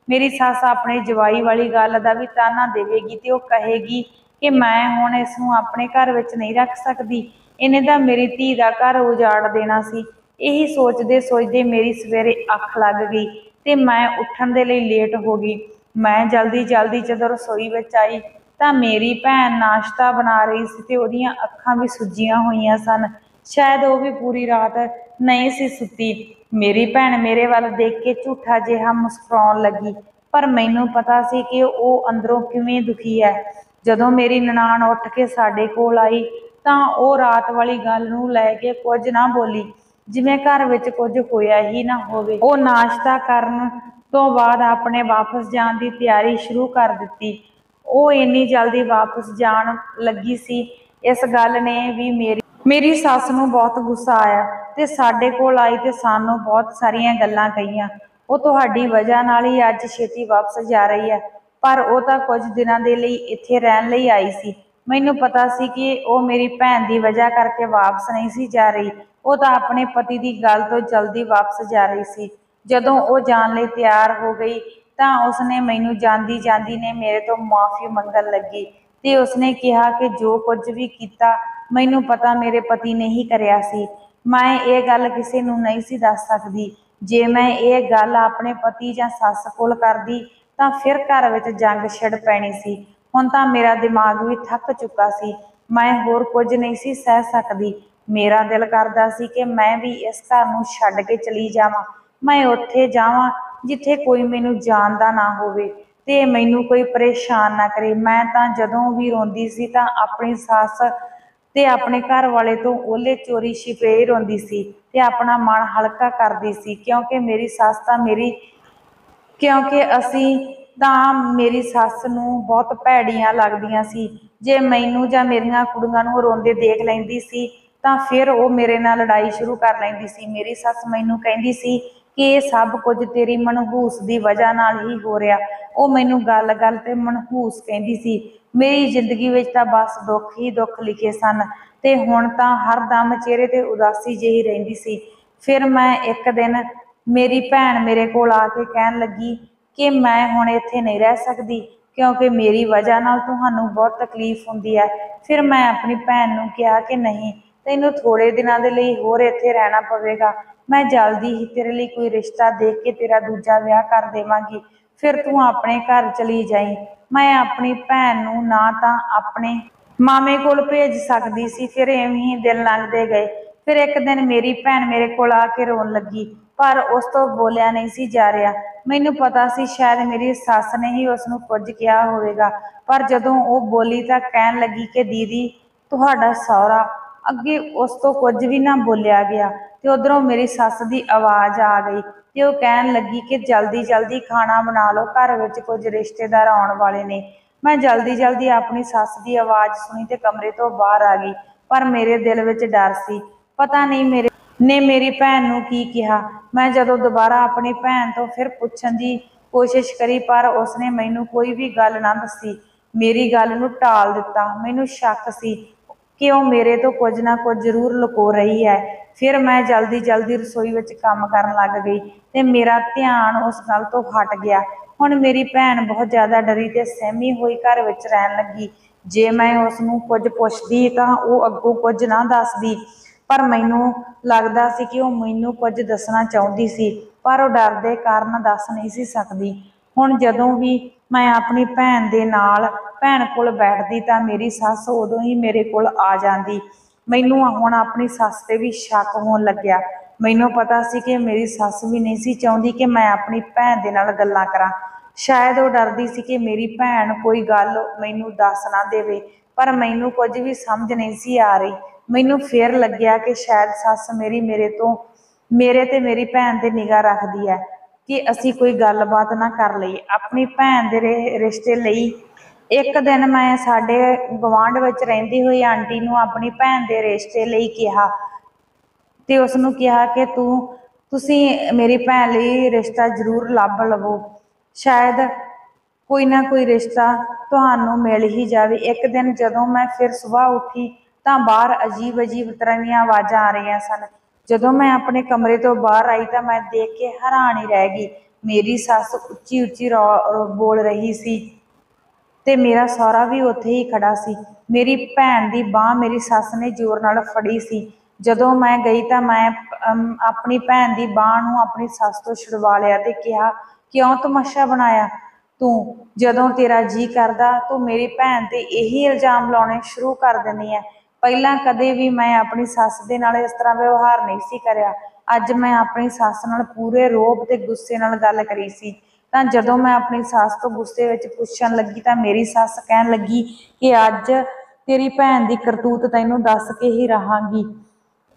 ਮੇਰੀ ਸੱਸ ਆਪਣੇ ਜਵਾਈ ਵਾਲੀ ਗੱਲ ਦਾ ਵੀ ਤਾਨਾ ਦੇਵੇਗੀ ਤੇ ਉਹ ਕਹੇਗੀ ਕਿ ਮੈਂ ਹੁਣ ਇਸ ਨੂੰ ਆਪਣੇ ਘਰ ਵਿੱਚ ਨਹੀਂ ਰੱਖ ਸਕਦੀ, ਇਹਨੇ ਤਾਂ ਮੇਰੀ ਧੀ ਦਾ ਘਰ ਉਜਾੜ ਦੇਣਾ ਸੀ। ਇਹੀ ਸੋਚਦੇ ਸੋਚਦੇ ਮੇਰੀ ਸਵੇਰੇ ਅੱਖ ਲੱਗ ਗਈ ਤੇ ਮੈਂ ਉੱਠਣ ਦੇ ਲਈ ਲੇਟ ਹੋ ਗਈ। ਮੈਂ ਜਲਦੀ ਜਦੋਂ ਰਸੋਈ ਵਿੱਚ ਆਈ ਤਾਂ ਮੇਰੀ ਭੈਣ ਨਾਸ਼ਤਾ ਬਣਾ ਰਹੀ ਸੀ ਤੇ ਉਹਦੀਆਂ ਅੱਖਾਂ ਵੀ ਸੁੱਜੀਆਂ ਹੋਈਆਂ ਸਨ। ਸ਼ਾਇਦ ਉਹ ਵੀ ਪੂਰੀ ਰਾਤ ਨਹੀਂ ਸੀ ਸੁੱਤੀ। ਮੇਰੀ ਭੈਣ ਮੇਰੇ ਵੱਲ ਦੇਖ ਕੇ ਝੂਠਾ ਜਿਹਾ ਮੁਸਕਰਾਉਣ ਲੱਗੀ, ਪਰ ਮੈਨੂੰ ਪਤਾ ਸੀ ਕਿ ਉਹ ਅੰਦਰੋਂ ਕਿਵੇਂ ਦੁਖੀ ਹੈ। ਜਦੋਂ ਮੇਰੀ ਨਨਾਣ ਉੱਠ ਕੇ ਸਾਡੇ ਕੋਲ ਆਈ ਤਾਂ ਉਹ ਰਾਤ ਵਾਲੀ ਗੱਲ ਨੂੰ ਲੈ ਕੇ ਕੁਝ ਨਾ ਬੋਲੀ, ਜਿਵੇਂ ਘਰ ਵਿੱਚ ਕੁਝ ਹੋਇਆ ਹੀ ਨਾ ਹੋਵੇ। ਉਹ ਨਾਸ਼ਤਾ ਕਰਨ ਤੋਂ ਬਾਅਦ ਆਪਣੇ ਵਾਪਸ ਜਾਣ ਦੀ ਤਿਆਰੀ ਸ਼ੁਰੂ ਕਰ ਦਿੱਤੀ। ਉਹ ਇੰਨੀ ਜਲਦੀ ਵਾਪਸ ਜਾਣ ਲੱਗੀ ਸੀ, ਇਸ ਗੱਲ ਨੇ ਵੀ ਮੇਰੀ ਸੱਸ ਨੂੰ ਬਹੁਤ ਗੁੱਸਾ ਆਇਆ ਤੇ ਸਾਡੇ ਕੋਲ ਆਈ ਤੇ ਸਾਨੂੰ ਬਹੁਤ ਸਾਰੀਆਂ ਗੱਲਾਂ ਕਹੀਆਂ। ਉਹ ਤੁਹਾਡੀ ਵਜ੍ਹਾ ਨਾਲ ਹੀ ਅੱਜ ਛੇਤੀ ਵਾਪਸ ਜਾ ਰਹੀ ਹੈ, ਪਰ ਉਹ ਤਾਂ ਕੁਝ ਦਿਨਾਂ ਦੇ ਲਈ ਇੱਥੇ ਰਹਿਣ ਲਈ ਆਈ ਸੀ। ਮੈਨੂੰ ਪਤਾ ਸੀ ਕਿ ਉਹ ਮੇਰੀ ਭੈਣ ਦੀ ਵਜ੍ਹਾ ਕਰਕੇ ਵਾਪਸ ਨਹੀਂ ਸੀ ਜਾ ਰਹੀ, ਉਹ ਤਾਂ ਆਪਣੇ ਪਤੀ ਦੀ ਗੱਲ ਤੋਂ ਜਲਦੀ ਵਾਪਸ ਜਾ ਰਹੀ ਸੀ। ਜਦੋਂ ਉਹ ਜਾਣ ਲਈ ਤਿਆਰ ਹੋ ਗਈ ਤਾਂ ਉਸਨੇ ਮੈਨੂੰ ਜਾਂਦੀ ਨੇ ਮੇਰੇ ਤੋਂ ਮਾਫੀ ਮੰਗਣ ਲੱਗੀ ਤੇ ਉਸਨੇ ਕਿਹਾ ਕਿ ਜੋ ਕੁਝ ਵੀ ਕੀਤਾ ਮੈਨੂੰ ਪਤਾ ਮੇਰੇ ਪਤੀ ਨੇ ਹੀ ਕਰਿਆ ਸੀ। ਮੈਂ ਇਹ ਗੱਲ ਕਿਸੇ ਨੂੰ ਨਹੀਂ ਸੀ ਦੱਸ ਸਕਦੀ। ਜੇ ਮੈਂ ਇਹ ਗੱਲ ਆਪਣੇ ਪਤੀ ਜਾਂ ਸੱਸ ਕੋਲ ਕਰਦੀ ਤਾਂ ਫਿਰ ਘਰ ਵਿੱਚ ਜੰਗ ਛਿੜ ਪੈਣੀ ਸੀ। ਹੁਣ ਤਾਂ ਮੇਰਾ ਦਿਮਾਗ ਵੀ ਥੱਕ ਚੁੱਕਾ ਸੀ। ਮੈਂ ਹੋਰ ਕੁਝ ਨਹੀਂ ਸੀ ਸਹਿ ਸਕਦੀ। ਮੇਰਾ ਦਿਲ ਕਰਦਾ ਸੀ ਕਿ ਮੈਂ ਵੀ ਇਸ ਘਰ ਨੂੰ ਛੱਡ ਕੇ ਚਲੀ ਜਾਵਾਂ। ਮੈਂ ਉੱਥੇ ਜਾਵਾਂ ਜਿੱਥੇ ਕੋਈ ਮੈਨੂੰ ਜਾਣਦਾ ਨਾ ਹੋਵੇ ਤੇ ਮੈਨੂੰ ਕੋਈ ਪਰੇਸ਼ਾਨ ਨਾ ਕਰੇ। ਮੈਂ ਤਾਂ ਜਦੋਂ ਵੀ ਰੋਂਦੀ ਸੀ ਤਾਂ ਆਪਣੀ ਸੱਸ ਤੇ ਆਪਣੇ ਘਰ ਵਾਲੇ ਤੋਂ ਓਲੇ ਚੋਰੀ ਛਿਪੇ ਰੋਂਦੀ ਸੀ ਤੇ ਆਪਣਾ ਮਨ ਹਲਕਾ ਕਰਦੀ ਸੀ, ਕਿਉਂਕਿ ਮੇਰੀ ਸੱਸ ਨੂੰ ਬਹੁਤ ਭੈੜੀਆਂ ਲੱਗਦੀਆਂ ਸੀ। ਜੇ ਮੈਨੂੰ ਜਾਂ ਮੇਰੀਆਂ ਕੁੜੀਆਂ ਨੂੰ ਰੋਂਦੇ ਦੇਖ ਲੈਂਦੀ ਸੀ ਤਾਂ ਫਿਰ ਉਹ ਮੇਰੇ ਨਾਲ ਲੜਾਈ ਸ਼ੁਰੂ ਕਰ ਲੈਂਦੀ ਸੀ। ਮੇਰੀ ਸੱਸ ਮੈਨੂੰ ਕਹਿੰਦੀ ਸੀ ਕਿ ਇਹ ਸਭ ਕੁਝ ਤੇਰੀ ਮਨਹੂਸ ਦੀ ਵਜ੍ਹਾ ਨਾਲ ਹੀ ਹੋ ਰਿਹਾ। ਉਹ ਮੈਨੂੰ ਗੱਲ ਤੇ ਮਨਹੂਸ ਕਹਿੰਦੀ ਸੀ। ਮੇਰੀ ਜ਼ਿੰਦਗੀ ਵਿੱਚ ਤਾਂ ਬਸ ਦੁੱਖ ਹੀ ਦੁੱਖ ਲਿਖੇ ਸਨ ਤੇ ਹੁਣ ਤਾਂ ਹਰਦਮ ਚਿਹਰੇ ਤੇ ਉਦਾਸੀ ਜਿਹੀ ਰਹਿੰਦੀ ਸੀ। ਫਿਰ ਮੈਂ ਇੱਕ ਦਿਨ ਮੇਰੀ ਭੈਣ ਮੇਰੇ ਕੋਲ ਆ ਕੇ ਕਹਿਣ ਲੱਗੀ ਕਿ ਮੈਂ ਹੁਣ ਇੱਥੇ ਨਹੀਂ ਰਹਿ ਸਕਦੀ ਕਿਉਂਕਿ ਮੇਰੀ ਵਜ੍ਹਾ ਨਾਲ ਤੁਹਾਨੂੰ ਬਹੁਤ ਤਕਲੀਫ ਹੁੰਦੀ ਹੈ। ਫਿਰ ਮੈਂ ਆਪਣੀ ਭੈਣ ਨੂੰ ਕਿਹਾ ਕਿ ਨਹੀਂ, ਤੈਨੂੰ ਥੋੜੇ ਦਿਨਾਂ ਦੇ ਲਈ ਹੋਰ ਇੱਥੇ ਰਹਿਣਾ ਪਵੇਗਾ। ਮੈਂ ਜਲਦੀ ਹੀ ਤੇਰੇ ਲਈ ਕੋਈ ਰਿਸ਼ਤਾ ਦੇਖ ਕੇ ਤੇਰਾ ਦੂਜਾ ਵਿਆਹ ਕਰ ਦੇਵਾਂਗੀ, ਫਿਰ ਤੂੰ ਆਪਣੇ ਘਰ ਚਲੀ ਜਾਈਂ। ਮੈਂ ਆਪਣੀ ਭੈਣ ਨੂੰ ਨਾ ਤਾਂ ਆਪਣੇ ਮਾਮੇ ਕੋਲ ਭੇਜ ਸਕਦੀ ਸੀ। ਫਿਰ ਇਵੇਂ ਹੀ ਦਿਨ ਲੰਘਦੇ ਗਏ। ਫਿਰ ਇੱਕ ਦਿਨ ਮੇਰੀ ਭੈਣ ਮੇਰੇ ਕੋਲ ਆ ਕੇ ਰੋਣ ਲੱਗੀ, ਪਰ ਉਸ ਤੋਂ ਬੋਲਿਆ ਨਹੀਂ ਸੀ ਜਾ ਰਿਹਾ। ਮੈਨੂੰ ਪਤਾ ਸੀ ਸ਼ਾਇਦ ਮੇਰੀ ਸੱਸ ਨੇ ਹੀ ਉਸ ਨੂੰ ਕੁਝ ਕਿਹਾ ਹੋਵੇਗਾ, ਪਰ ਜਦੋਂ ਉਹ ਬੋਲੀ ਤਾਂ ਕਹਿਣ ਲੱਗੀ ਕਿ ਦੀਦੀ ਤੁਹਾਡਾ ਸਹੁਰਾ। ਅੱਗੇ ਉਸ ਤੋਂ ਕੁਝ ਵੀ ਨਾ ਬੋਲਿਆ ਗਿਆ ਤੇ ਉਧਰੋਂ ਮੇਰੀ ਸੱਸ ਦੀ ਆਵਾਜ਼ ਆ ਗਈ ਤੇ ਉਹ ਕਹਿਣ ਲੱਗੀ ਕਿ ਜਲਦੀ ਖਾਣਾ ਬਣਾ ਲਓ, ਘਰ ਵਿੱਚ ਕੁਝ ਰਿਸ਼ਤੇਦਾਰ ਆਉਣ ਵਾਲੇ ਨੇ। ਮੈਂ ਜਲਦੀ ਆਪਣੀ ਸੱਸ ਦੀ ਆਵਾਜ਼ ਸੁਣੀ ਤੇ ਕਮਰੇ ਤੋਂ ਬਾਹਰ ਆ ਗਈ, ਪਰ ਮੇਰੇ ਦਿਲ ਵਿੱਚ ਡਰ ਸੀ। ਪਤਾ ਨਹੀਂ ਮੇਰੀ ਭੈਣ ਨੂੰ ਕੀ ਕਿਹਾ। ਮੈਂ ਜਦੋਂ ਦੁਬਾਰਾ ਆਪਣੀ ਭੈਣ ਤੋਂ ਫਿਰ ਪੁੱਛਣ ਦੀ ਕੋਸ਼ਿਸ਼ ਕਰੀ, ਪਰ ਉਸਨੇ ਮੈਨੂੰ ਕੋਈ ਵੀ ਗੱਲ ਨਾ ਦੱਸੀ, ਮੇਰੀ ਗੱਲ ਨੂੰ ਟਾਲ ਦਿੱਤਾ। ਮੈਨੂੰ ਸ਼ੱਕ ਸੀ ਕਿ ਉਹ ਮੇਰੇ ਤੋਂ ਕੁਝ ਨਾ ਕੁਝ ਜ਼ਰੂਰ ਲੁਕੋ ਰਹੀ ਹੈ। ਫਿਰ ਮੈਂ ਜਲਦੀ ਰਸੋਈ ਵਿੱਚ ਕੰਮ ਕਰਨ ਲੱਗ ਗਈ ਤੇ ਮੇਰਾ ਧਿਆਨ ਉਸ ਗੱਲ ਤੋਂ ਹਟ ਗਿਆ। ਹੁਣ ਮੇਰੀ ਭੈਣ ਬਹੁਤ ਜ਼ਿਆਦਾ ਡਰੀ ਤੇ ਸਹਿਮੀ ਹੋਈ ਘਰ ਵਿੱਚ ਰਹਿਣ ਲੱਗੀ। ਜੇ ਮੈਂ ਉਸ ਨੂੰ ਕੁਝ ਪੁੱਛਦੀ ਤਾਂ ਉਹ ਅੱਗੋਂ ਕੁਝ ਨਾ ਦੱਸਦੀ पर मैनू लगदा सी कि वो मैनू कुछ दसना चाहुंदी सी, पर वो डर दे कारण दस नहीं सी सकदी। हुण जदों भी मैं अपनी भैन दे नाल भैन कोल बैठदी तां मेरी सੱਸ उदों ही मेरे कोल आ जांदी। मैनू हुण अपनी सੱਸ ते भी शक होण लग्या। मैनू पता सी कि मेरी सੱਸ भी नहीं सी चाहुंदी कि मैं अपनी भैन दे नाल गल्लां करां। शायद वो डरदी सी कि मेरी भैन कोई गल मैनू दस ना देवे, पर मैनू कुछ भी समझ नहीं सी आ रही। मैनू फिर लग्या कि शायद सੱਸ मेरी मेरे ते मेरी भैन ते निगाह रखदी है कि असी कोई गलबात ना कर लईए अपनी भैन दे रिश्ते लई। एक दिन मैं साडे गवांढ विच रहिंदी होई आंटी नूं अपनी भैन दे रिश्ते लई कहा ते उसनूं कहा कि तुसीं मेरी भैन लई रिश्ता जरूर लभ लवो, शायद कोई ना कोई रिश्ता तुहानूं मिल ही जावे। एक दिन जदों मैं फिर सुबह उठी तां बाहर अजीब अजीब तरह दीयां आवाज़ां आ रहीआं सन। जदों मैं अपने कमरे तो बाहर आई तां मैं देख के हैरान ही रह गई। मेरी सੱਸ ਉੱਚੀ ਉੱਚੀ बोल रही सी ਤੇ ਮੇਰਾ ਸਹੁਰਾ ਵੀ ਉੱਥੇ ਹੀ ਖੜਾ ਸੀ। ਮੇਰੀ ਭੈਣ ਦੀ ਬਾਂਹ ਮੇਰੀ ਸੱਸ ਨੇ ਜ਼ੋਰ ਨਾਲ ਫੜੀ ਸੀ। ਜਦੋਂ ਮੈਂ ਗਈ ਤਾਂ ਮੈਂ ਆਪਣੀ ਭੈਣ ਦੀ ਬਾਂਹ ਨੂੰ ਆਪਣੀ ਸੱਸ ਤੋਂ ਛੁਡਵਾ ਲਿਆ ਤੇ ਕਿਹਾ, ਕਿਉਂ ਤਮਾਸ਼ਾ ਬਣਾਇਆ ਤੂੰ? ਜਦੋਂ ਤੇਰਾ ਜੀ ਕਰਦਾ ਤੂੰ ਮੇਰੀ ਭੈਣ ਤੇ ਇਹੀ ਇਲਜ਼ਾਮ ਲਾਉਣੇ ਸ਼ੁਰੂ ਕਰ ਦਿੰਦੀ ਹੈ। ਪਹਿਲਾਂ ਕਦੇ ਵੀ ਮੈਂ ਆਪਣੀ ਸੱਸ ਦੇ ਨਾਲ ਇਸ ਤਰ੍ਹਾਂ ਵਿਵਹਾਰ ਨਹੀਂ ਸੀ ਕਰਿਆ। ਅੱਜ ਮੈਂ ਆਪਣੀ ਸੱਸ ਨਾਲ ਪੂਰੇ ਰੋਹਬ ਤੇ ਗੁੱਸੇ ਨਾਲ ਗੱਲ ਕਰੀ ਸੀ। ਤਾਂ ਜਦੋਂ ਮੈਂ ਆਪਣੀ ਸੱਸ ਤੋਂ ਗੁੱਸੇ ਵਿੱਚ ਪੁੱਛਣ ਲੱਗੀ ਤਾਂ ਮੇਰੀ ਸੱਸ ਕਹਿਣ ਲੱਗੀ ਕਿ ਅੱਜ ਤੇਰੀ ਭੈਣ ਦੀ ਕਰਤੂਤ ਤੈਨੂੰ ਦੱਸ ਕੇ ਹੀ ਰਹਾਂਗੀ।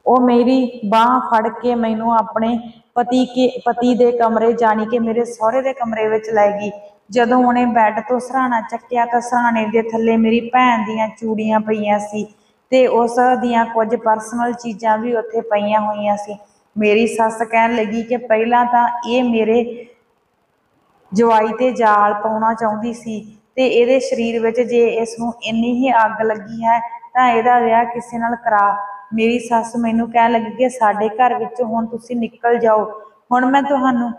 ਉਹ ਮੇਰੀ ਬਾਂਹ ਫੜ ਕੇ ਮੈਨੂੰ ਆਪਣੇ ਪਤੀ ਦੇ ਕਮਰੇ ਜਾਣੀ ਕਿ ਮੇਰੇ ਸਹੁਰੇ ਦੇ ਕਮਰੇ ਵਿੱਚ ਲੈ ਗਈ। ਜਦੋਂ ਉਹਨੇ ਬੈੱਡ ਤੋਂ ਸਿਰਹਾਣਾ ਚੱਕਿਆ ਤਾਂ ਸਿਰਹਾਣੇ ਦੇ ਥੱਲੇ ਮੇਰੀ ਭੈਣ ਦੀਆਂ ਚੂੜੀਆਂ ਪਈਆਂ ਸੀ ਤੇ ਉਸ ਦੀਆਂ ਕੁਝ ਪਰਸਨਲ ਚੀਜ਼ਾਂ ਵੀ ਉੱਥੇ ਪਈਆਂ ਹੋਈਆਂ ਸੀ। ਮੇਰੀ ਸੱਸ ਕਹਿਣ ਲੱਗੀ ਕਿ ਪਹਿਲਾਂ ਤਾਂ ਇਹ ਮੇਰੇ ਜਵਾਈ ਤੇ ਜਾਲ ਪਾਉਣਾ ਚਾਹੁੰਦੀ ਸੀ ਤੇ ਇਹਦੇ ਸਰੀਰ ਵਿੱਚ ਜੇ ਇਸ ਨੂੰ ਇੰਨੀ ਹੀ ਅੱਗ ਲੱਗੀ ਹੈ ਤਾਂ ਇਹਦਾ ਵਿਆਹ ਕਿਸੇ ਨਾਲ ਕਰਾ। ਮੇਰੀ ਸੱਸ ਮੈਨੂੰ ਕਹਿਣ ਲੱਗੀ ਕਿ ਸਾਡੇ ਘਰ ਵਿੱਚੋਂ ਹੁਣ ਤੁਸੀਂ ਨਿਕਲ ਜਾਓ, ਹੁਣ ਮੈਂ ਤੁਹਾਨੂੰ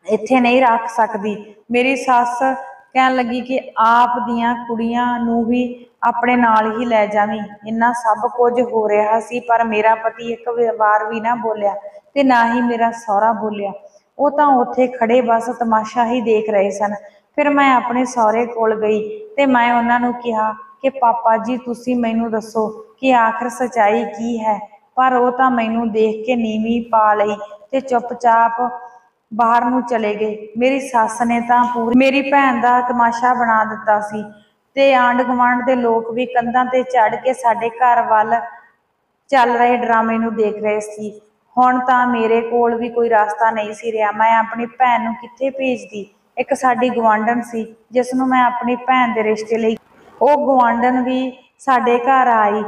ਇੱਥੇ ਨਹੀਂ ਰੱਖ ਸਕਦੀ। ਮੇਰੀ ਸੱਸ ਕਹਿਣ ਲੱਗੀ ਕਿ ਆਪ ਦੀਆਂ ਕੁੜੀਆਂ ਨੂੰ ਵੀ ਆਪਣੇ ਨਾਲ ਹੀ ਲੈ ਜਾਵੀਂ। ਇੰਨਾ ਸਭ ਕੁਝ ਹੋ ਰਿਹਾ ਸੀ ਪਰ ਮੇਰਾ ਪਤੀ ਇੱਕ ਵਾਰ ਵੀ ਨਾ ਬੋਲਿਆ ਤੇ ਨਾ ਹੀ ਮੇਰਾ ਸਹੁਰਾ ਬੋਲਿਆ। ਉਹ ਤਾਂ ਉੱਥੇ ਖੜੇ ਬਸ ਤਮਾਸ਼ਾ ਹੀ ਦੇਖ ਰਹੇ ਸਨ। ਫਿਰ ਮੈਂ ਆਪਣੇ ਸਹੁਰੇ ਕੋਲ ਗਈ ਤੇ ਮੈਂ ਉਹਨਾਂ ਨੂੰ ਕਿਹਾ ਕਿ ਪਾਪਾ ਜੀ ਤੁਸੀਂ ਮੈਨੂੰ ਦੱਸੋ ਕਿ ਆਖਰ ਸੱਚਾਈ ਕੀ ਹੈ। ਪਰ ਉਹ ਤਾਂ ਮੈਨੂੰ ਦੇਖ ਕੇ ਨੀਵੀਂ ਪਾ ਲਈ ਤੇ ਚੁੱਪਚਾਪ ਬਾਹਰ ਨੂੰ ਚਲੇ ਗਏ। ਮੇਰੀ ਸੱਸ ਨੇ ਤਾਂ ਪੂਰੀ ਮੇਰੀ ਭੈਣ ਦਾ ਤਮਾਸ਼ਾ ਬਣਾ ਦਿੱਤਾ ਸੀ ਤੇ ਆਂਢ ਗੁਆਂਢ ਦੇ ਲੋਕ ਵੀ ਕੰਧਾਂ ਤੇ ਚੜ ਕੇ ਸਾਡੇ ਘਰ ਵੱਲ ਚੱਲ ਰਹੇ ਡਰਾਮੇ ਨੂੰ ਦੇਖ ਰਹੇ ਸੀ। ਹੁਣ ਤਾਂ ਮੇਰੇ ਕੋਲ ਵੀ ਕੋਈ ਰਸਤਾ ਨਹੀਂ ਸੀ ਰਿਹਾ। ਮੈਂ ਆਪਣੀ ਭੈਣ ਨੂੰ ਕਿੱਥੇ ਭੇਜਦੀ? ਇੱਕ ਸਾਡੀ ਗੁਆਂਢਣ ਸੀ ਜਿਸ ਨੂੰ ਮੈਂ ਆਪਣੀ ਭੈਣ ਦੇ ਰਿਸ਼ਤੇ ਲਈ, ਉਹ ਗੁਆਂਢਣ ਵੀ ਸਾਡੇ ਘਰ ਆਈ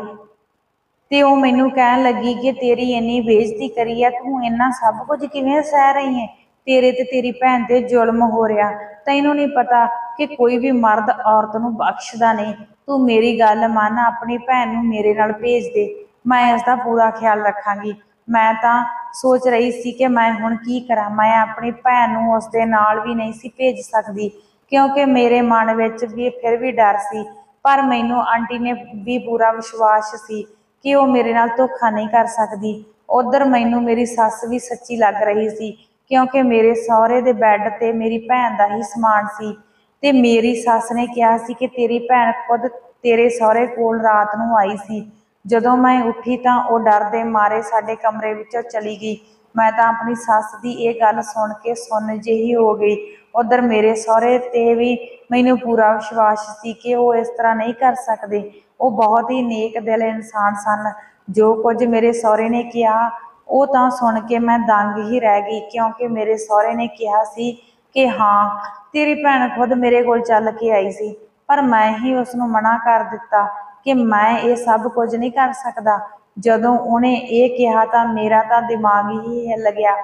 ਤੇ ਉਹ ਮੈਨੂੰ ਕਹਿਣ ਲੱਗੀ ਕਿ ਤੇਰੀ ਇੰਨੀ ਬੇਇੱਜ਼ਤੀ ਕਰੀ ਆ, ਤੂੰ ਇੰਨਾ ਸਭ ਕੁਝ ਕਿਵੇਂ ਸਹਿ ਰਹੀ ਹੈ? ਤੇਰੇ ਤੇ ਤੇਰੀ ਭੈਣ ਤੇ ਜ਼ੁਲਮ ਹੋ ਰਿਹਾ। ਤੈਨੂੰ ਨਹੀਂ ਪਤਾ ਕਿ ਕੋਈ ਵੀ ਮਰਦ ਔਰਤ ਨੂੰ ਬਖਸ਼ਦਾ ਨਹੀਂ। ਤੂੰ ਮੇਰੀ ਗੱਲ ਮੰਨ, ਆਪਣੀ ਭੈਣ ਨੂੰ ਮੇਰੇ ਨਾਲ ਭੇਜ ਦੇ, ਮੈਂ ਇਸ ਦਾ ਪੂਰਾ ਖਿਆਲ ਰੱਖਾਂਗੀ। ਮੈਂ ਤਾਂ ਸੋਚ ਰਹੀ ਸੀ ਕਿ ਮੈਂ ਹੁਣ ਕੀ ਕਰਾਂ। ਮੈਂ ਆਪਣੀ ਭੈਣ ਨੂੰ ਉਸ ਦੇ ਨਾਲ ਵੀ ਨਹੀਂ ਸੀ ਭੇਜ ਸਕਦੀ ਕਿਉਂਕਿ ਮੇਰੇ ਮਨ ਵਿੱਚ ਵੀ ਫਿਰ ਵੀ ਡਰ ਸੀ। ਪਰ ਮੈਨੂੰ ਆਂਟੀ ਨੇ ਵੀ ਪੂਰਾ ਵਿਸ਼ਵਾਸ ਸੀ ਕਿ ਉਹ ਮੇਰੇ ਨਾਲ ਧੋਖਾ ਨਹੀਂ ਕਰ ਸਕਦੀ। ਉੱਧਰ ਮੈਨੂੰ ਮੇਰੀ ਸੱਸ ਵੀ ਸੱਚੀ ਲੱਗ ਰਹੀ ਸੀ ਕਿਉਂਕਿ ਮੇਰੇ ਸਹੁਰੇ ਦੇ ਬੈੱਡ ਤੇ ਮੇਰੀ ਭੈਣ ਦਾ ਹੀ ਸਮਾਨ ਸੀ ਤੇ ਮੇਰੀ ਸੱਸ ਨੇ ਕਿਹਾ ਸੀ ਕਿ ਤੇਰੀ ਭੈਣ ਖੁਦ ਤੇਰੇ ਸਹੁਰੇ ਕੋਲ ਰਾਤ ਨੂੰ ਆਈ ਸੀ। ਜਦੋਂ ਮੈਂ ਉੱਠੀ ਤਾਂ ਉਹ ਡਰ ਦੇ ਮਾਰੇ ਸਾਡੇ ਕਮਰੇ ਵਿੱਚੋਂ ਚਲੀ ਗਈ। ਮੈਂ ਤਾਂ ਆਪਣੀ ਸੱਸ ਦੀ ਇਹ ਗੱਲ ਸੁਣ ਕੇ ਸੁੰਨ ਜਿਹੀ ਹੋ ਗਈ। ਉੱਧਰ ਮੇਰੇ ਸਹੁਰੇ ਤੇ ਵੀ ਮੈਨੂੰ ਪੂਰਾ ਵਿਸ਼ਵਾਸ ਸੀ ਕਿ ਉਹ ਇਸ ਤਰ੍ਹਾਂ ਨਹੀਂ ਕਰ ਸਕਦੇ। ਉਹ ਬਹੁਤ ਹੀ ਨੇਕ ਦਿਲ ਇਨਸਾਨ ਸਨ। ਜੋ ਕੁਝ ਮੇਰੇ ਸਹੁਰੇ ਨੇ ਕਿਹਾ ਉਹ ਤਾਂ ਸੁਣ ਕੇ ਮੈਂ ਦੰਗ ਹੀ ਰਹਿ ਗਈ ਕਿਉਂਕਿ ਮੇਰੇ ਸਹੁਰੇ ਨੇ ਕਿਹਾ ਸੀ ਕਿ ਹਾਂ ਤੇਰੀ ਭੈਣ ਖੁਦ ਮੇਰੇ ਕੋਲ ਚੱਲ ਕੇ ਆਈ ਸੀ, ਪਰ ਮੈਂ ਹੀ ਉਸ ਨੂੰ ਮਨਾ ਕਰ ਦਿੱਤਾ ਕਿ ਮੈਂ ਇਹ ਸਭ ਕੁਝ ਨਹੀਂ ਕਰ ਸਕਦਾ। ਜਦੋਂ ਉਹਨੇ ਇਹ ਕਿਹਾ ਤਾਂ ਮੇਰਾ ਤਾਂ ਦਿਮਾਗ ਹੀ ਹਿੱਲ ਗਿਆ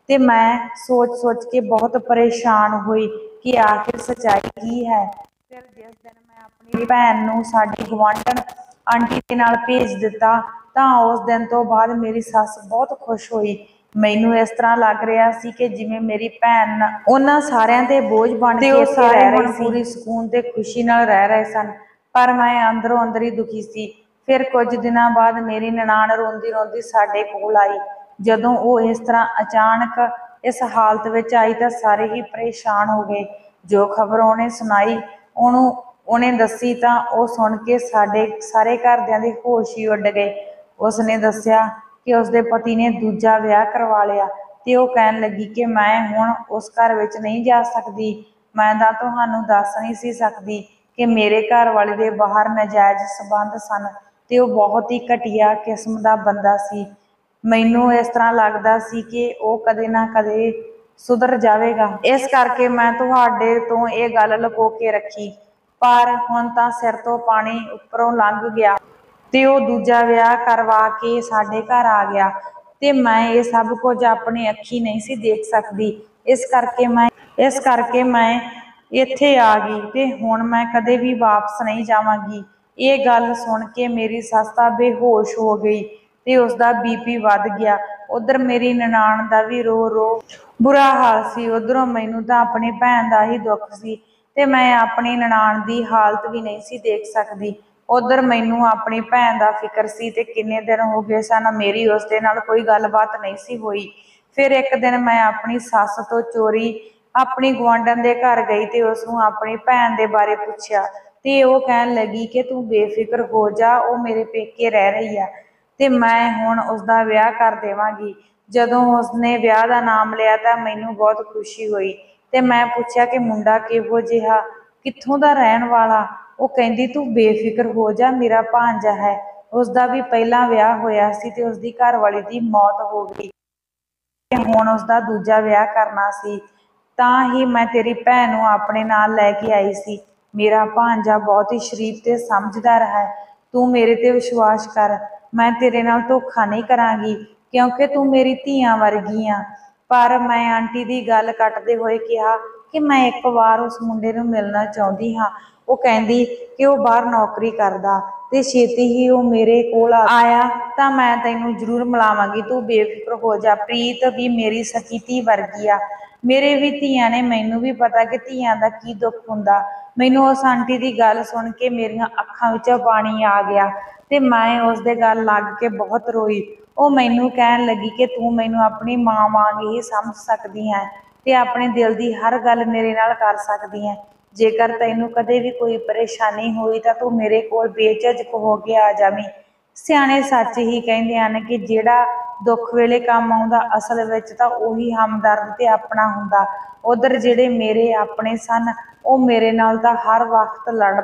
ਤੇ ਮੈਂ ਸੋਚ ਕੇ ਬਹੁਤ ਪਰੇਸ਼ਾਨ ਹੋਈ ਕਿ ਆਖਿਰ ਸੱਚਾਈ ਕੀ ਹੈ। ਫਿਰ ਜਿਸ ਦਿਨ ਮੈਂ ਆਪਣੀ ਭੈਣ ਨੂੰ ਸਾਡੀ ਗੁਆਂਢਣ ਆਂਟੀ ਦੇ ਨਾਲ ਭੇਜ ਦਿੱਤਾ ਤਾਂ ਉਸ ਦਿਨ ਤੋਂ ਬਾਅਦ ਮੇਰੀ ਸੱਸ ਬਹੁਤ ਖੁਸ਼ ਹੋਈ। ਮੈਨੂੰ ਇਸ ਤਰ੍ਹਾਂ ਲੱਗ ਰਿਹਾ ਸੀ ਕਿ ਜਿਵੇਂ ਮੇਰੀ ਭੈਣ ਉਹਨਾਂ ਸਾਰਿਆਂ ਤੇ ਬੋਝ ਬਣ ਕੇ ਇੱਥੇ ਰਹਿ ਰਹੀ ਸੀ। ਪੂਰੀ ਸਕੂਨ ਤੇ ਖੁਸ਼ੀ ਨਾਲ ਰਹਿ ਰਹੇ ਸਨ, ਪਰ ਮੈਂ ਅੰਦਰੋਂ ਅੰਦਰ ਹੀ ਦੁਖੀ ਸੀ। फिर कुछ दिनों बाद मेरी ननाण रोंदी रोंदी साडे कोल आई। जदों वो इस तरह अचानक इस हालत विच आई तो सारे ही परेशान हो गए। जो खबर उन्हें सुनाई उन्हें दसी तो वह सुन के साडे सारे घरदियां दे होश ही उड़ गए। उसने दस्सिया कि उसके पति ने दूजा विआह करवा लिया ते वो कहन लगी कि मैं हुण उस घर विच नहीं जा सकती। मैं तां तुहानूं दस नहीं सी सकती कि मेरे घर वाले दे बाहर नाजायज़ संबंध सन ते वो बहुत ही घटिया किस्म का बंदा सी। मैनू इस तरह लगता सी कि वो कदे ना कदे सुधर जाएगा, इस करके मैं तुहाडे तो ये गल लुको के रखी। पर हुण तां सिर तो पानी उपरों लंघ गया ते वो दूजा विआह करवा के साडे घर आ गया ते मैं ये सब कुछ अपनी अखी नहीं सी देख सकती। इस करके मैं इत्थे आ गई ते हुण मैं कदे भी वापस नहीं जावांगी। ये गल सुन के मेरी सस तां बेहोश हो गई ते उसका बीपी वध गया। उधर मेरी ननाण का भी रो रो बुरा हाल सी। उधरों मैनू तां अपनी भैन का ही दुख सी ते मैं अपनी ननाण की हालत भी नहीं सी देख सकती। उधर मैनू अपनी भैन का फिक्र सी ते किन्ने दिन हो गए सन मेरी उसदे नाल कोई गलबात नहीं सी होई। फिर एक दिन मैं अपनी सस तो चोरी अपनी गुआंढण के घर गई ते उसनूं अपनी भैन के बारे पुछया ते वो कहन लगी कि तू बेफिक्र हो जा, वो मेरे पेके रह रही है ते मैं हुण उसका विआह कर देवांगी। जदों उसने विआह का नाम लिया तो मैनू बहुत खुशी हुई ते मैं पुछया कि मुंडा किहो जिहा, कित्थों दा रहण वाला। वो कहंदी तू बेफिक्र हो जा, मेरा भांजा है, उसका भी पहला विआह होया सी ते उसदी घरवाली दी मौत हो गई, हुण उसका दूजा विआह करना सी। तां ही मैं तेरी भैन नूं अपने नाल लैके आई सी। मेरा भांजा बहुत ही शरीफ ते समझदार है, तू मेरे ते विश्वास कर, मैं तेरे नाल धोखा नहीं करांगी क्योंकि तू मेरी धीआं वर्गी आ। पर मैं आंटी की गल कटदे होए कहा कि मैं एक बार उस मुंडे नूं मिलना चाहुंदी हाँ। वो कहंदी कि वो बाहर नौकरी करदा ते छेती ही वो मेरे कोल आया तो मैं तैनूं जरूर मिलावांगी, तू बेफिक्र हो जा। प्रीत भी मेरी सकी धी वर्गी आ, मेरे भी धीआं ने, मैनू भी पता कि धीआं दा की दुख हुंदा। मैनू उस आंटी की गल सुन के मेरियां अखां विचों पानी आ गया ते मैं उसदे गल लग के बहुत रोई। वो मैनू कहन लगी कि तू मैनू अपनी मां वांग ही समझ सकदी है ते अपने दिल की हर गल मेरे नाल कर सकदी है। जेकर तैनू कदे भी कोई परेशानी हुई तो तू मेरे कोल बेझिझक हो के आ जावीं। सियाणे सच ही कहंदे हन कि जिहड़ा दुख वेले काम आउंदा असल विच तां उही हमदर्द ते अपना हुंदा। उधर जिहड़े मेरे अपने सन वो मेरे नाल तां हर वक्त लड़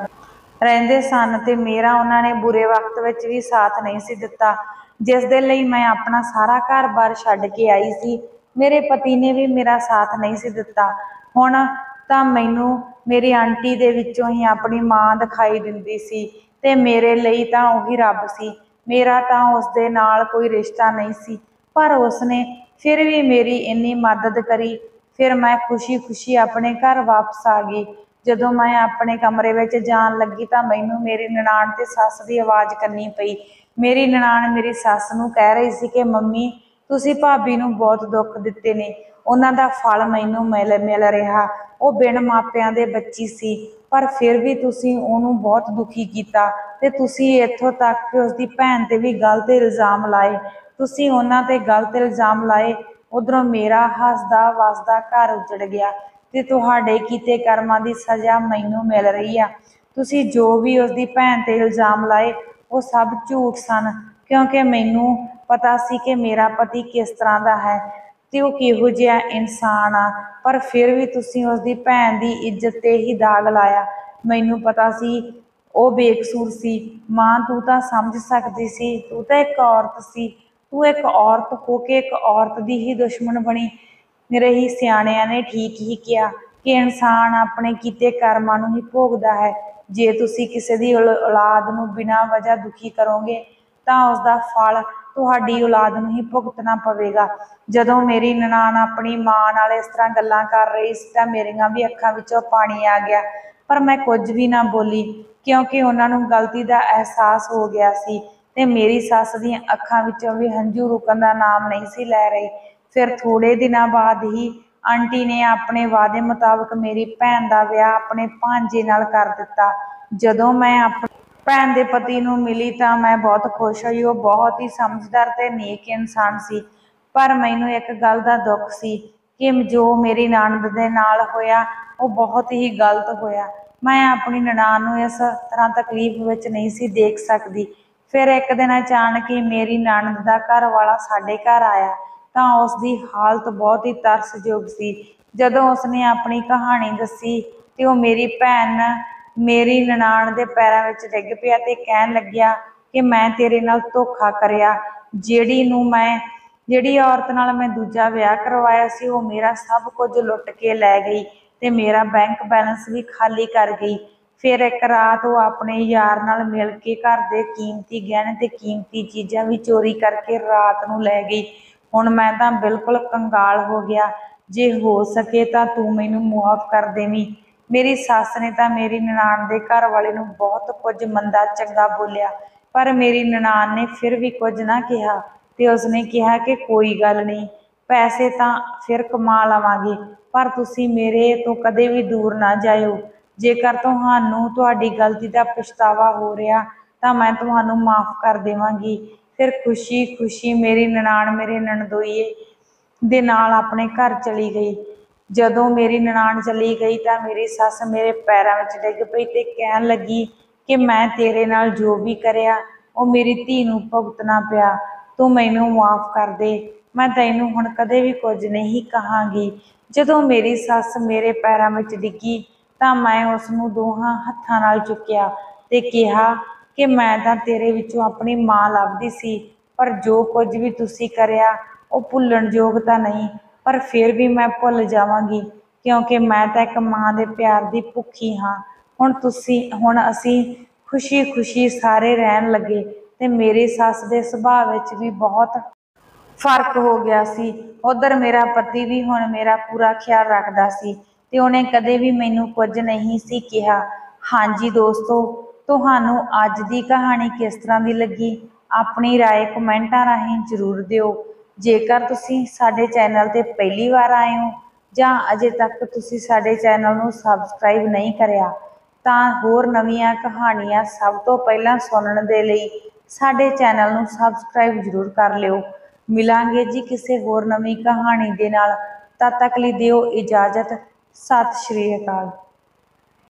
रहिंदे सन ते मेरा उन्हां ने बुरे वक्त विच भी साथ नहीं सी दित्ता, जिस दे लई मैं अपना सारा घर-बार छड्ड के आई सी। मेरे पति ने भी मेरा साथ नहीं सी दित्ता। हुण तां मैनू मेरी आंटी दे विचों ही अपनी मां दिखाई दिंदी सी ते मेरे ਲਈ तां ਉਹੀ ਰੱਬ ਸੀ। मेरा तां उसदे नाल कोई रिश्ता नहीं सी, पर उसने फिर भी मेरी इन्नी मदद करी। फिर मैं खुशी खुशी अपने घर वापस आ गई। जदों मैं अपने कमरे विच जाण लगी तां मैनू मेरी ननाण ते सੱਸ ਦੀ आवाज़ करनी पई। मेरी ननाण मेरी सੱਸ ਨੂੰ कह रही सी कि मम्मी तुसीं भाभी ਨੂੰ बहुत दुख दिते ने, उन्हां दा फल मैनू मिल रिहा। ਉਹ बिन मापिਆਂ ਦੇ ਬੱਚੀ ਸੀ पर फिर भी तुसीं ਉਹਨੂੰ बहुत दुखी कीता ते तुसीं इत्थों तक कि उसदी भैन ते भी गलत इल्ज़ाम लाए। तुसीं ਉਹਨਾਂ ते गलत इल्ज़ाम लाए, उधरों मेरा हसदा वसदा घर उजड़ गया ते तुहाडे कीते कर्मां दी सज़ा मैनू मिल रही आ। तुसीं जो भी उसदी भैन ते इल्ज़ाम लाए वो सब झूठ सन क्योंकि मैनू पता सी कि मेरा पति किस तरह का है ते वो किहो जिहा इंसान आ, पर फिर भी तुसीं उसदी भैन दी इज्जत ते ही दाग लाया। मैनू पता सी वो बेकसूर सी। मां तू तां समझ सकदी सी, तू तां एक औरत सी, तू एक औरत हो के एक औरत दी ही दुश्मन बनी रही। सियाणिਆਂ ने ठीक ही किया कि इंसान अपने कीते कर्मां नूं ही भोगदा है। जे तुसीं किसी दी औलाद नूं बिना वजह दुखी करोगे तां उसदा फल तुहाडी औलाद नूं ही भुगतना पवेगा। जदों मेरी ननाण अपनी मां नाल इस तरह गल्लां कर रही सी तां मेरियां भी अखां विचों पानी आ गया, पर मैं कुछ भी ना बोली क्योंकि उन्हां नूं गलती दा एहसास हो गया सी ते मेरी सੱਸ ਦੀਆਂ अखां विचों भी हंझू रुकण दा नाम नहीं सी लै रही। फिर थोड़े दिनों बाद ही आंटी ने अपने वादे मुताबिक मेरी भैन का विआह अपने भांजे नाल कर दिता। जदों मैं ਭੈਣ ਦੇ ਪਤੀ ਨੂੰ ਮਿਲੀ ਤਾਂ ਮੈਂ ਬਹੁਤ ਖੁਸ਼ ਹੋਈ। ਉਹ ਬਹੁਤ ਹੀ ਸਮਝਦਾਰ ਤੇ ਨੇਕ ਇਨਸਾਨ ਸੀ। ਪਰ ਮੈਨੂੰ ਇੱਕ ਗੱਲ ਦਾ ਦੁੱਖ ਸੀ ਕਿ ਜੋ ਮੇਰੀ ਨਣਦ ਦੇ ਨਾਲ ਹੋਇਆ ਉਹ ਬਹੁਤ ਹੀ ਗਲਤ ਹੋਇਆ। ਮੈਂ ਆਪਣੀ ਨਨਾਣ ਨੂੰ ਇਸ ਤਰ੍ਹਾਂ ਤਕਲੀਫ ਵਿੱਚ ਨਹੀਂ ਸੀ ਦੇਖ ਸਕਦੀ। ਫਿਰ ਇੱਕ ਦਿਨ ਅਚਾਨਕ ਹੀ ਮੇਰੀ ਨਣਦ ਦਾ ਘਰ ਵਾਲਾ ਸਾਡੇ ਘਰ ਆਇਆ ਤਾਂ ਉਸ ਦੀ ਹਾਲਤ ਬਹੁਤ ਹੀ ਤਰਸਯੋਗ ਸੀ। ਜਦੋਂ ਉਸਨੇ ਆਪਣੀ ਕਹਾਣੀ ਦੱਸੀ ਤੇ ਉਹ ਮੇਰੀ ਨਨਾਣ ਦੇ ਪੈਰਾਂ ਵਿੱਚ ਡਿੱਗ ਪਿਆ ਤੇ ਕਹਿਣ ਲੱਗਿਆ ਕਿ ਮੈਂ ਤੇਰੇ ਨਾਲ ਧੋਖਾ ਕਰਿਆ। ਜਿਹੜੀ ਔਰਤ ਨਾਲ ਮੈਂ ਦੂਜਾ ਵਿਆਹ ਕਰਵਾਇਆ ਸੀ ਉਹ ਮੇਰਾ ਸਭ ਕੁਝ ਲੁੱਟ ਕੇ ਲੈ ਗਈ ਤੇ ਮੇਰਾ ਬੈਂਕ ਬੈਲੈਂਸ ਵੀ ਖਾਲੀ ਕਰ ਗਈ। ਫਿਰ ਇੱਕ ਰਾਤ ਉਹ ਆਪਣੇ ਯਾਰ ਨਾਲ ਮਿਲ ਕੇ ਘਰ ਦੇ ਕੀਮਤੀ ਗਹਿਣੇ ਤੇ ਕੀਮਤੀ ਚੀਜ਼ਾਂ ਵੀ ਚੋਰੀ ਕਰਕੇ ਰਾਤ ਨੂੰ ਲੈ ਗਈ। ਹੁਣ ਮੈਂ ਤਾਂ ਬਿਲਕੁਲ ਕੰਗਾਲ ਹੋ ਗਿਆ। ਜੇ ਹੋ ਸਕੇ ਤਾਂ ਤੂੰ ਮੈਨੂੰ ਮੁਆਫ ਕਰ ਦੇਵੀਂ। ਮੇਰੀ ਸੱਸ ਨੇ ਤਾਂ ਮੇਰੀ ਨਨਾਣ ਦੇ ਘਰ ਵਾਲੇ ਨੂੰ ਬਹੁਤ ਕੁਝ ਮੰਦਾ ਚੰਗਾ ਬੋਲਿਆ, ਪਰ ਮੇਰੀ ਨਨਾਣ ਨੇ ਫਿਰ ਵੀ ਕੁਝ ਨਾ ਕਿਹਾ ਤੇ ਉਸਨੇ ਕਿਹਾ ਕਿ ਕੋਈ ਗੱਲ ਨਹੀਂ, ਪੈਸੇ ਤਾਂ ਫਿਰ ਕਮਾ ਲਵਾਂਗੇ, ਪਰ ਤੁਸੀਂ ਮੇਰੇ ਤੋਂ ਕਦੇ ਵੀ ਦੂਰ ਨਾ ਜਾਇਓ। ਜੇਕਰ ਤੁਹਾਨੂੰ ਤੁਹਾਡੀ ਗਲਤੀ ਦਾ ਪਛਤਾਵਾ ਹੋ ਰਿਹਾ ਤਾਂ ਮੈਂ ਤੁਹਾਨੂੰ ਮਾਫ ਕਰ ਦੇਵਾਂਗੀ। ਫਿਰ ਖੁਸ਼ੀ ਖੁਸ਼ੀ ਮੇਰੀ ਨਨਾਣ ਮੇਰੇ ਨਣਦੋਈਏ ਦੇ ਨਾਲ ਆਪਣੇ ਘਰ ਚਲੀ ਗਈ। ਜਦੋਂ ਮੇਰੀ ਨਨਾਣ ਚਲੀ ਗਈ ਤਾਂ ਮੇਰੀ ਸੱਸ ਮੇਰੇ ਪੈਰਾਂ ਵਿੱਚ ਡਿੱਗ ਪਈ ਤੇ ਕਹਿਣ ਲੱਗੀ ਕਿ ਮੈਂ ਤੇਰੇ ਨਾਲ ਜੋ ਵੀ ਕਰਿਆ ਉਹ ਮੇਰੀ ਧੀ ਨੂੰ ਭੁਗਤਣਾ ਪਿਆ। ਤੂੰ ਮੈਨੂੰ ਮਾਫ ਕਰ ਦੇ, ਮੈਂ ਤੈਨੂੰ ਹੁਣ ਕਦੇ ਵੀ ਕੁਝ ਨਹੀਂ ਕਹਾਂਗੀ। ਜਦੋਂ ਮੇਰੀ ਸੱਸ ਮੇਰੇ ਪੈਰਾਂ ਵਿੱਚ ਡਿੱਗੀ ਤਾਂ ਮੈਂ ਉਸ ਨੂੰ ਦੋਹਾਂ ਹੱਥਾਂ ਨਾਲ ਚੁੱਕਿਆ ਤੇ ਕਿਹਾ ਕਿ ਮੈਂ ਤਾਂ ਤੇਰੇ ਵਿੱਚੋਂ ਆਪਣੀ ਮਾਂ ਲੱਭਦੀ ਸੀ, ਪਰ ਜੋ ਕੁਝ ਵੀ ਤੁਸੀਂ ਕਰਿਆ ਉਹ ਭੁੱਲਣ ਯੋਗ ਤਾਂ ਨਹੀਂ, ਪਰ ਫਿਰ ਵੀ ਮੈਂ ਭੁੱਲ ਜਾਵਾਂਗੀ ਕਿਉਂਕਿ ਮੈਂ ਤਾਂ ਇੱਕ ਮਾਂ ਦੇ ਪਿਆਰ ਦੀ ਭੁੱਖੀ ਹਾਂ। ਹੁਣ ਅਸੀਂ ਖੁਸ਼ੀ ਖੁਸ਼ੀ ਸਾਰੇ ਰਹਿਣ ਲੱਗੇ ਤੇ ਮੇਰੀ ਸੱਸ ਦੇ ਸੁਭਾਅ ਵਿੱਚ ਵੀ ਬਹੁਤ ਫਰਕ ਹੋ ਗਿਆ ਸੀ। ਉਧਰ ਮੇਰਾ ਪਤੀ ਵੀ ਹੁਣ ਮੇਰਾ ਪੂਰਾ ਖਿਆਲ ਰੱਖਦਾ ਸੀ ਤੇ ਉਹਨੇ ਕਦੇ ਵੀ ਮੈਨੂੰ ਕੁਝ ਨਹੀਂ ਸੀ ਕਿਹਾ। ਹਾਂਜੀ ਦੋਸਤੋ, ਤੁਹਾਨੂੰ ਅੱਜ ਦੀ ਕਹਾਣੀ ਕਿਸ ਤਰ੍ਹਾਂ ਦੀ ਲੱਗੀ? ਆਪਣੀ ਰਾਏ ਕਮੈਂਟਾਂ ਰਾਹੀਂ ਜ਼ਰੂਰ ਦਿਓ। ਜੇਕਰ ਤੁਸੀਂ ਸਾਡੇ ਚੈਨਲ ਤੇ ਪਹਿਲੀ ਵਾਰ ਆਏ ਹੋ ਜਾਂ ਅਜੇ ਤੱਕ ਤੁਸੀਂ ਸਾਡੇ ਚੈਨਲ ਨੂੰ ਸਬਸਕ੍ਰਾਈਬ ਨਹੀਂ ਕਰਿਆ ਤਾਂ ਹੋਰ ਨਵੀਆਂ ਕਹਾਣੀਆਂ ਸਭ ਤੋਂ ਪਹਿਲਾਂ ਸੁਣਨ ਦੇ ਲਈ ਸਾਡੇ ਚੈਨਲ ਨੂੰ ਸਬਸਕ੍ਰਾਈਬ ਜ਼ਰੂਰ ਕਰ ਲਿਓ। ਮਿਲਾਂਗੇ ਜੀ ਕਿਸੇ ਹੋਰ ਨਵੀਂ ਕਹਾਣੀ ਦੇ ਨਾਲ। ਤਦ ਤੱਕ ਲਈ ਦਿਓ ਇਜਾਜ਼ਤ। ਸਤਿ ਸ਼੍ਰੀ ਅਕਾਲ।